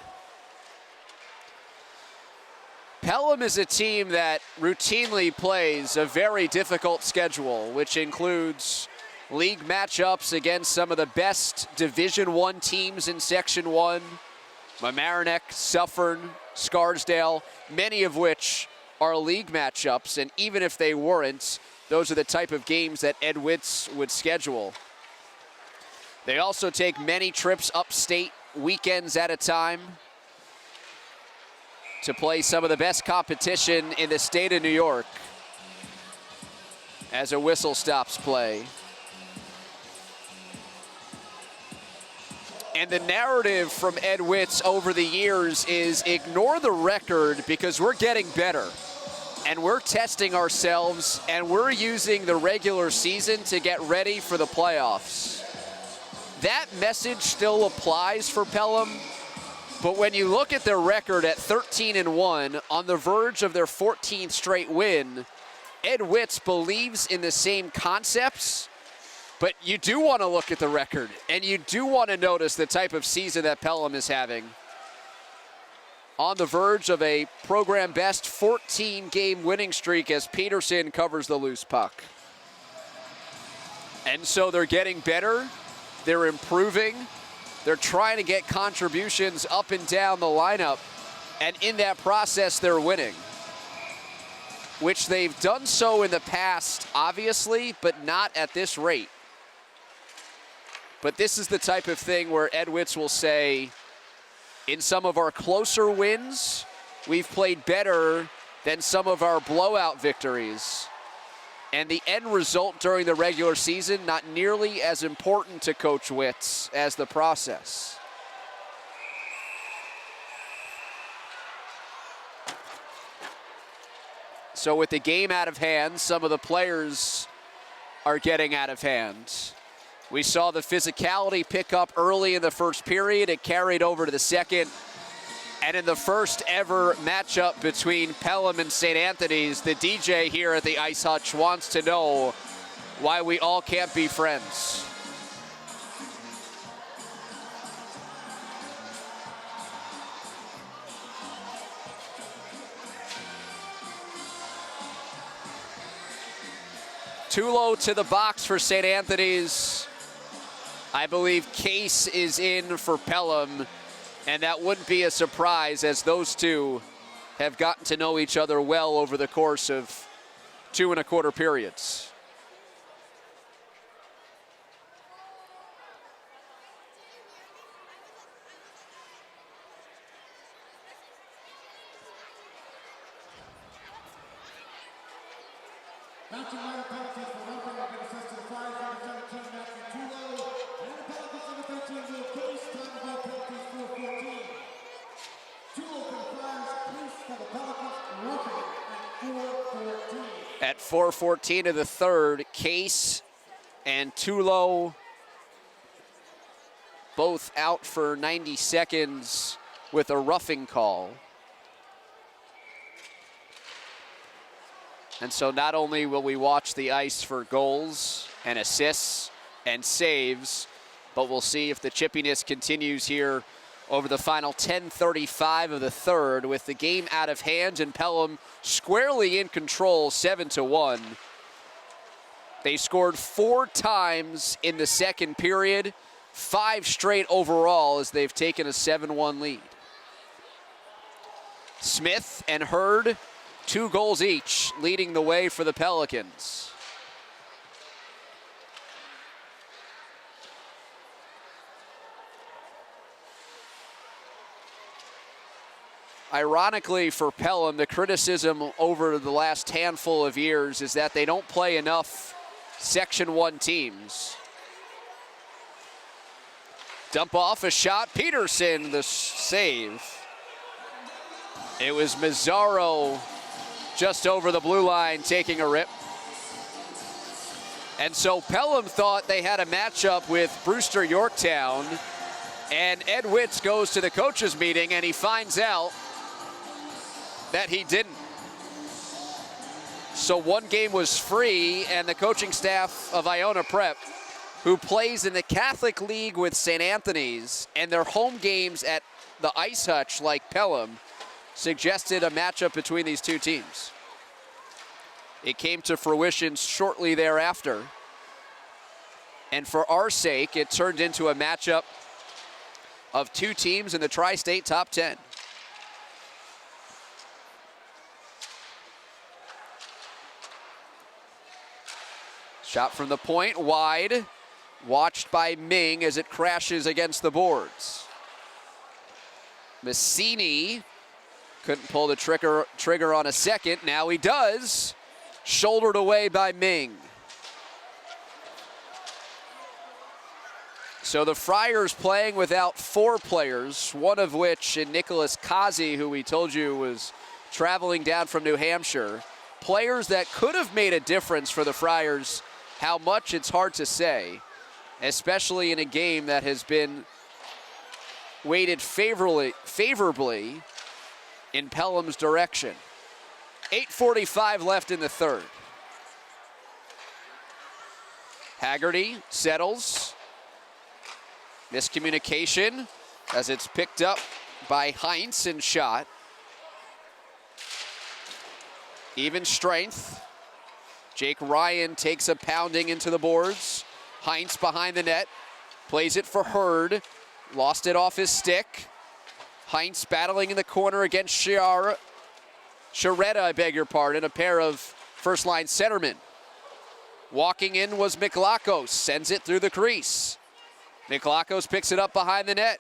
Pelham is a team that routinely plays a very difficult schedule, which includes league matchups against some of the best Division I teams in Section 1. Mamaroneck, Suffern, Scarsdale, many of which are league matchups, and even if they weren't, those are the type of games that Ed Witz would schedule. They also take many trips upstate, weekends at a time, to play some of the best competition in the state of New York as a whistle stops play. And the narrative from Ed Witz over the years is ignore the record because we're getting better. And we're testing ourselves, and we're using the regular season to get ready for the playoffs. That message still applies for Pelham, but when you look at their record at 13-1, on the verge of their 14th straight win, Ed Witz believes in the same concepts, but you do want to look at the record, and you do want to notice the type of season that Pelham is having. On the verge of a program best 14-game winning streak as Peterson covers the loose puck. And so they're getting better, they're improving, they're trying to get contributions up and down the lineup, and in that process, they're winning. Which they've done so in the past, obviously, but not at this rate. But this is the type of thing where Ed Witz will say, in some of our closer wins, we've played better than some of our blowout victories. And the end result during the regular season, not nearly as important to Coach Witz as the process. So with the game out of hand, some of the players are getting out of hand. We saw the physicality pick up early in the first period. It carried over to the second. And in the first ever matchup between Pelham and St. Anthony's, the DJ here at the Ice Hutch wants to know why we all can't be friends. Tulo to the box for St. Anthony's. I believe Case is in for Pelham, and that wouldn't be a surprise as those two have gotten to know each other well over the course of 2 1/4 periods. At 4:14 of the third, Case and Tulo both out for 90 seconds with a roughing call. And so not only will we watch the ice for goals and assists and saves, but we'll see if the chippiness continues here over the final 10:35 of the third, with the game out of hand and Pelham squarely in control, 7-1. They scored 4 times in the second period, 5 straight overall as they've taken a 7-1 lead. Smith and Hurd, 2 goals each, leading the way for the Pelicans. Ironically for Pelham, the criticism over the last handful of years is that they don't play enough Section 1 teams. Dump off a shot, Peterson, the save. It was Mazzaro just over the blue line taking a rip. And so Pelham thought they had a matchup with Brewster Yorktown, and Ed Witz goes to the coaches meeting and he finds out that he didn't. So one game was free, and the coaching staff of Iona Prep, who plays in the Catholic League with St. Anthony's, and their home games at the Ice Hutch like Pelham, suggested a matchup between these two teams. It came to fruition shortly thereafter. And for our sake, it turned into a matchup of 2 teams in the Tri-State top 10. Shot from the point, wide, watched by Ming as it crashes against the boards. Massini couldn't pull the trigger on a second, now he does. Shouldered away by Ming. So the Friars playing without 4 players, one of which in Nicholas Kazi, who we told you was traveling down from New Hampshire. Players that could have made a difference for the Friars. How much, it's hard to say, especially in a game that has been weighted favorably in Pelham's direction. 8:45 left in the third. Haggerty settles. Miscommunication as it's picked up by Heinz and shot. Even strength. Jake Ryan takes a pounding into the boards. Heinz behind the net. Plays it for Hurd. Lost it off his stick. Heinz battling in the corner against Sharetta, I beg your pardon, a pair of first-line centermen. Walking in was Miklakos. Sends it through the crease. Miklakos picks it up behind the net.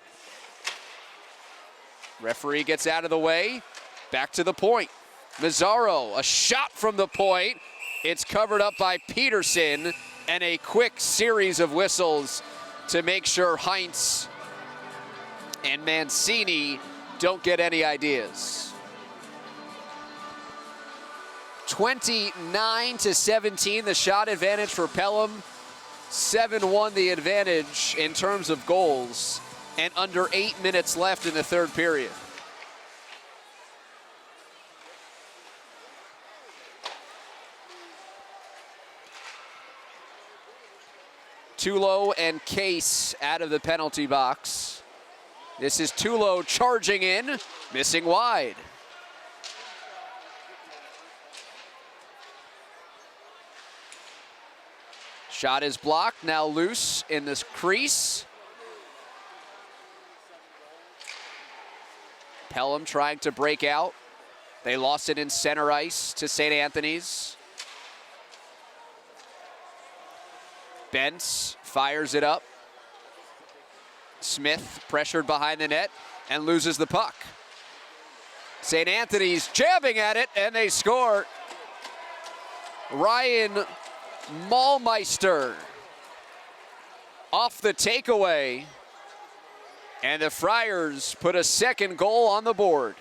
Referee gets out of the way. Back to the point. Mazzaro, a shot from the point. It's covered up by Peterson, and a quick series of whistles to make sure Heinz and Mancini don't get any ideas. 29-17, the shot advantage for Pelham. 7-1 the advantage in terms of goals, and under 8 minutes left in the third period. Tulo and Case out of the penalty box. This is Tulo charging in, missing wide. Shot is blocked, now loose in this crease. Pelham trying to break out. They lost it in center ice to St. Anthony's. Bentz fires it up. Smith pressured behind the net and loses the puck. St. Anthony's jabbing at it, and they score. Ryan Maulmeister off the takeaway, and the Friars put a second goal on the board.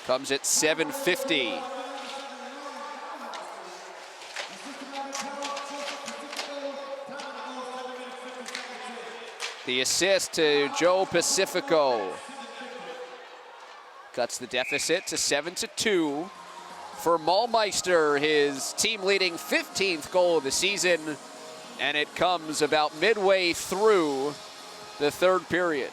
Comes at 7:50. The assist to Joe Pacifico cuts the deficit to 7-2 for Maulmeister, his team-leading 15th goal of the season, and it comes about midway through the third period.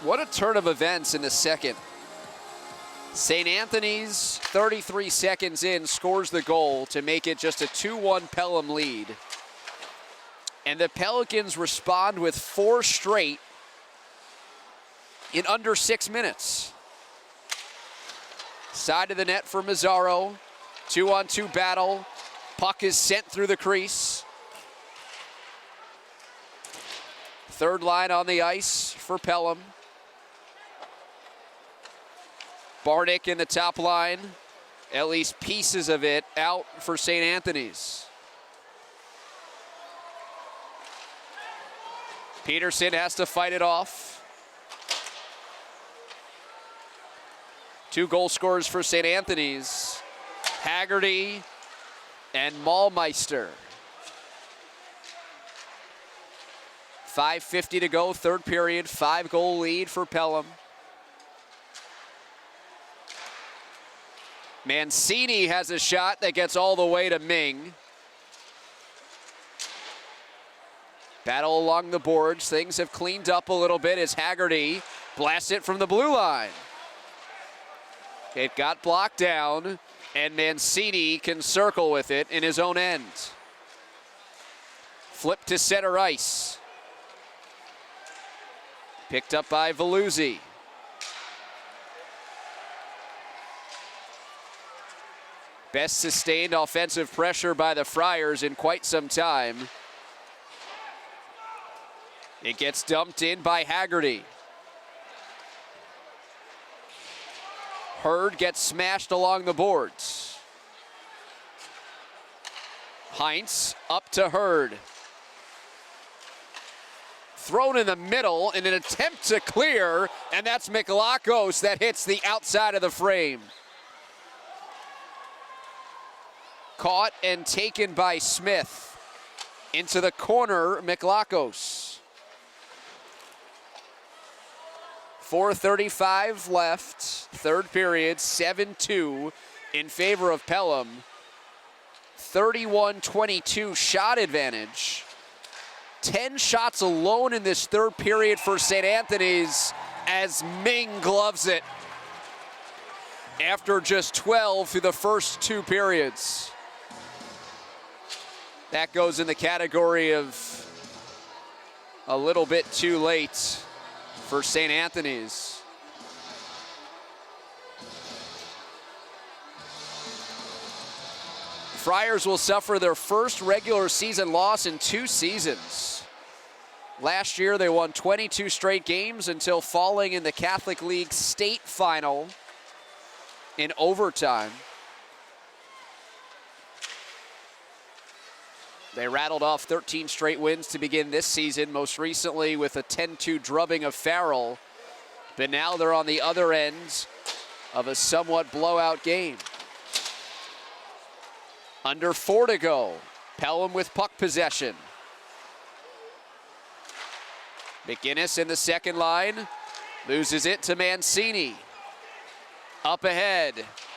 What a turn of events in the second. St. Anthony's, 33 seconds in, scores the goal to make it just a 2-1 Pelham lead. And the Pelicans respond with 4 straight in under 6 minutes. Side of the net for Mazzaro. 2-on-2 battle. Puck is sent through the crease. Third line on the ice for Pelham. Barnick in the top line, at least pieces of it out for St. Anthony's. Peterson has to fight it off. 2 goal scorers for St. Anthony's, Haggerty and Maulmeister. 5:50 to go, third period, 5-goal lead for Pelham. Mancini has a shot that gets all the way to Ming. Battle along the boards. Things have cleaned up a little bit as Haggerty blasts it from the blue line. It got blocked down, and Mancini can circle with it in his own end. Flip to center ice. Picked up by Veluzzi. Best sustained offensive pressure by the Friars in quite some time. It gets dumped in by Haggerty. Hurd gets smashed along the boards. Heinz up to Hurd. Thrown in the middle in an attempt to clear, and that's Miklakos that hits the outside of the frame. Caught and taken by Smith. Into the corner, Miklakos. 4:35 left, third period, 7-2 in favor of Pelham. 31-22 shot advantage. 10 shots alone in this third period for St. Anthony's as Ming gloves it after just 12 through the first 2 periods. That goes in the category of a little bit too late for St. Anthony's. Friars will suffer their first regular season loss in 2 seasons. Last year, they won 22 straight games until falling in the Catholic League state final in overtime. They rattled off 13 straight wins to begin this season, most recently with a 10-2 drubbing of Farrell. But now they're on the other end of a somewhat blowout game. Under 4 to go. Pelham with puck possession. McGinnis in the second line. Loses it to Mancini. Up ahead.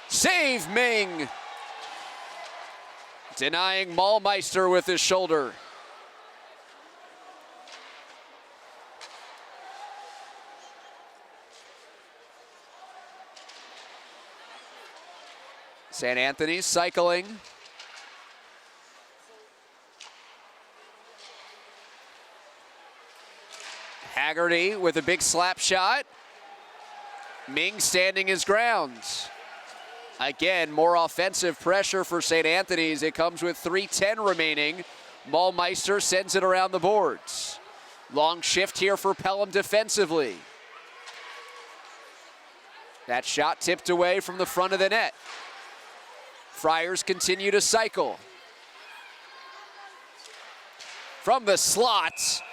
Save Ming. Denying Maulmeister with his shoulder. St. Anthony's cycling. Haggerty with a big slap shot. Ming standing his ground. Again, more offensive pressure for St. Anthony's. It comes with 3:10 remaining. Maulmeister sends it around the boards. Long shift here for Pelham defensively. That shot tipped away from the front of the net. Friars continue to cycle. From the slot,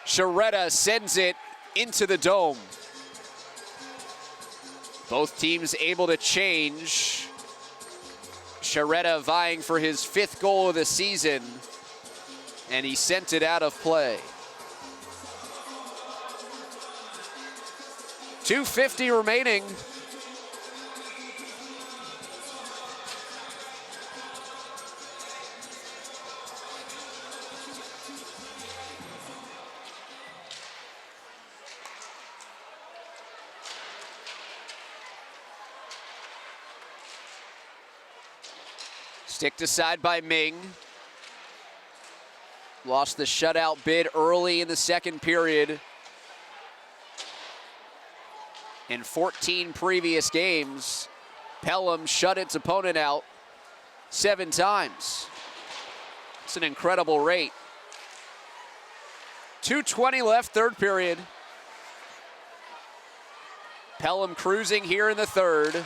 Sharetta sends it into the dome. Both teams able to change. Sharetta vying for his 5th goal of the season, and he sent it out of play. 2:50 remaining. Sticked aside by Ming. Lost the shutout bid early in the second period. In 14 previous games, Pelham shut its opponent out 7 times. It's an incredible rate. 2:20 left, third period. Pelham cruising here in the third.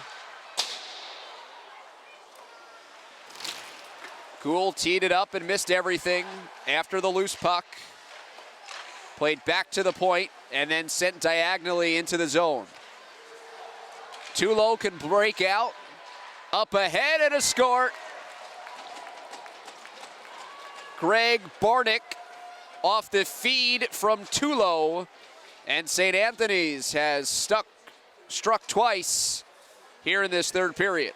Gould teed it up and missed everything after the loose puck. Played back to the point and then sent diagonally into the zone. Tulo can break out. Up ahead and a score. Greg Barnick off the feed from Tulo. And St. Anthony's has struck twice here in this third period.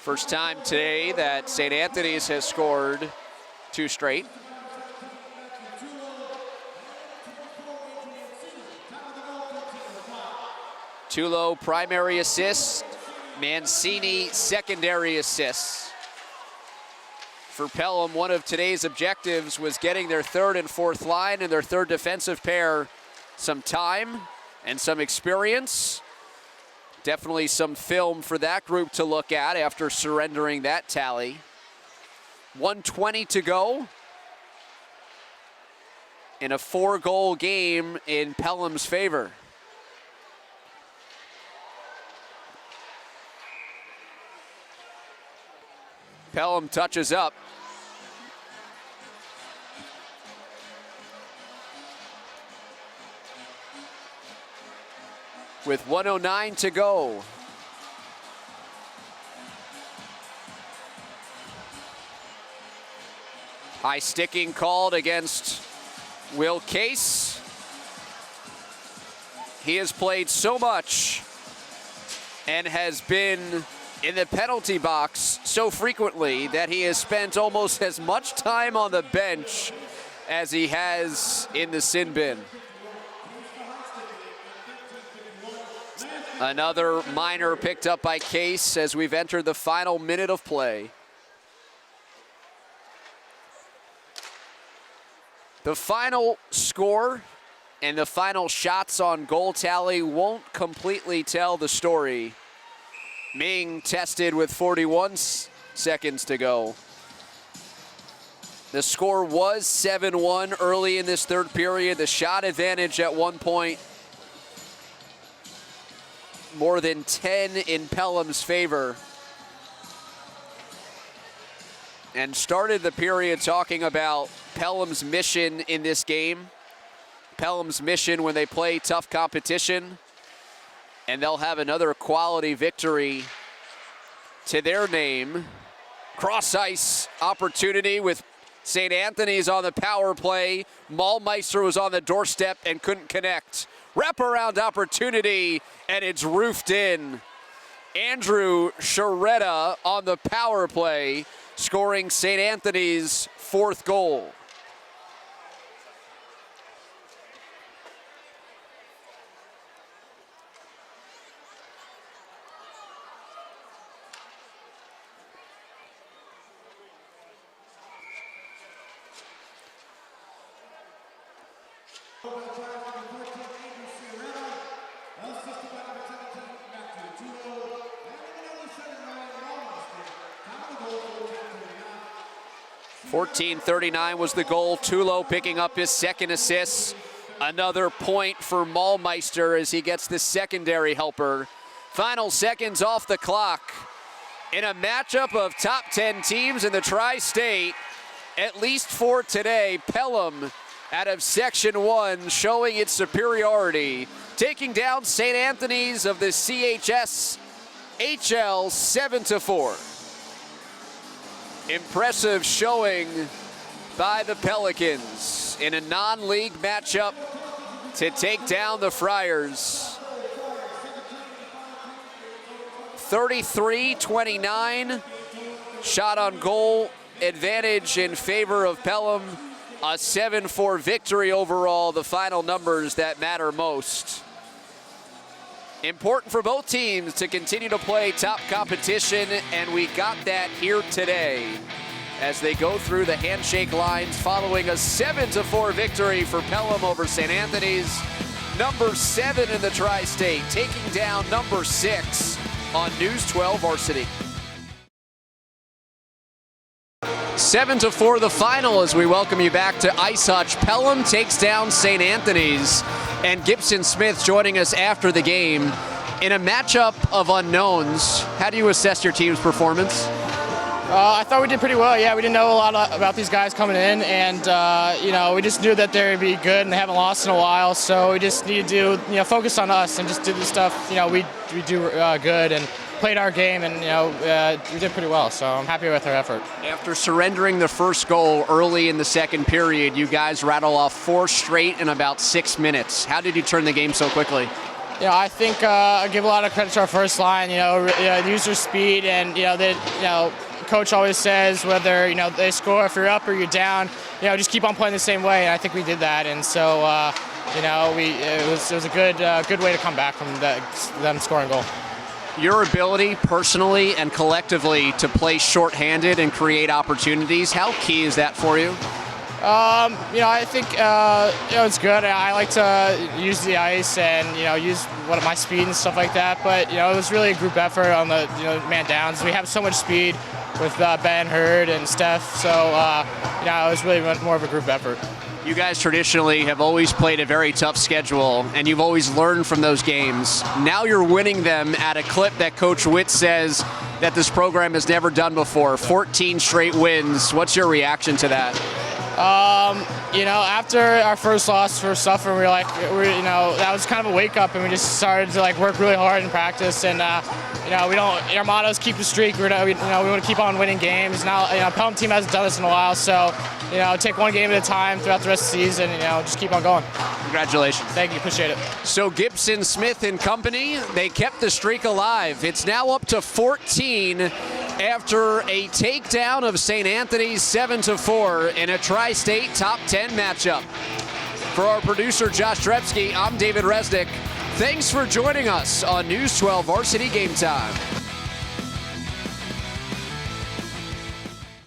First time today that St. Anthony's has scored 2 straight. Tulo primary assist, Mancini secondary assists. For Pelham, one of today's objectives was getting their third and fourth line and their third defensive pair some time and some experience. Definitely some film for that group to look at after surrendering that tally. 1:20 to go in a 4-goal game in Pelham's favor. Pelham touches up. With 1:09 to go. High sticking called against Will Case. He has played so much and has been in the penalty box so frequently that he has spent almost as much time on the bench as he has in the sin bin. Another minor picked up by Case as we've entered the final minute of play. The final score and the final shots on goal tally won't completely tell the story. Ming tested with 41 seconds to go. The score was 7-1 early in this third period. The shot advantage at one point more than 10 in Pelham's favor. And started the period talking about Pelham's mission in this game. Pelham's mission when they play tough competition. And they'll have another quality victory to their name. Cross ice opportunity with St. Anthony's on the power play. Maulmeister was on the doorstep and couldn't connect. Wraparound opportunity, and it's roofed in. Andrew Sharetta on the power play, scoring St. Anthony's fourth goal. .1439 was the goal. Tulo picking up his second assist. Another point for Maulmeister as he gets the secondary helper. Final seconds off the clock. In a matchup of top 10 teams in the Tri-State, at least for today, Pelham out of Section 1 showing its superiority, taking down St. Anthony's of the CHS HL 7-4. Impressive showing by the Pelicans in a non-league matchup to take down the Friars. 33-29, shot on goal advantage in favor of Pelham. A 7-4 victory overall, the final numbers that matter most. Important for both teams to continue to play top competition, and we got that here today as they go through the handshake lines following a 7-4 victory for Pelham over St. Anthony's. Number 7 in the Tri-State, taking down number 6 on News 12 Varsity. 7-4 the final as we welcome you back to Ice Hutch. Pelham takes down St. Anthony's, and Gibson Smith joining us after the game. In a matchup of unknowns, how do you assess your team's performance? I thought we did pretty well. Yeah, we didn't know a lot about these guys coming in, and we just knew that they would be good, and they haven't lost in a while. So we just need to focus on us and just do the stuff we do good, and played our game, and we did pretty well. So I'm happy with our effort. After surrendering the first goal early in the second period, you guys rattle off 4 straight in about 6 minutes. How did you turn the game so quickly? I think I give a lot of credit to our first line. Use their speed, and coach always says whether they score, if you're up or you're down, just keep on playing the same way. And I think we did that, and so it was a good way to come back from them scoring goal. Your ability personally and collectively to play shorthanded and create opportunities, how key is that for you? I think it's good. I like to use the ice and use my speed and stuff like that. But it was really a group effort on the man downs. We have so much speed with Ben, Hurd, and Steph. So it was really more of a group effort. You guys traditionally have always played a very tough schedule, and you've always learned from those games. Now you're winning them at a clip that Coach Witt says that this program has never done before. 14 straight wins. What's your reaction to that? After our first loss for Suffern, that was kind of a wake up, and we just started to work really hard in practice. And our motto is keep the streak. We want to keep on winning games. Now, Pelham team hasn't done this in a while, so take one game at a time throughout the rest of the season, and just keep on going. Congratulations. Thank you, appreciate it. So Gibson Smith and company, they kept the streak alive. It's now up to 14 after a takedown of St. Anthony's 7-4 in a Tri-State top 10 matchup. For our producer Josh Drepsky, I'm David Resnick. Thanks for joining us on News 12 Varsity Game Time.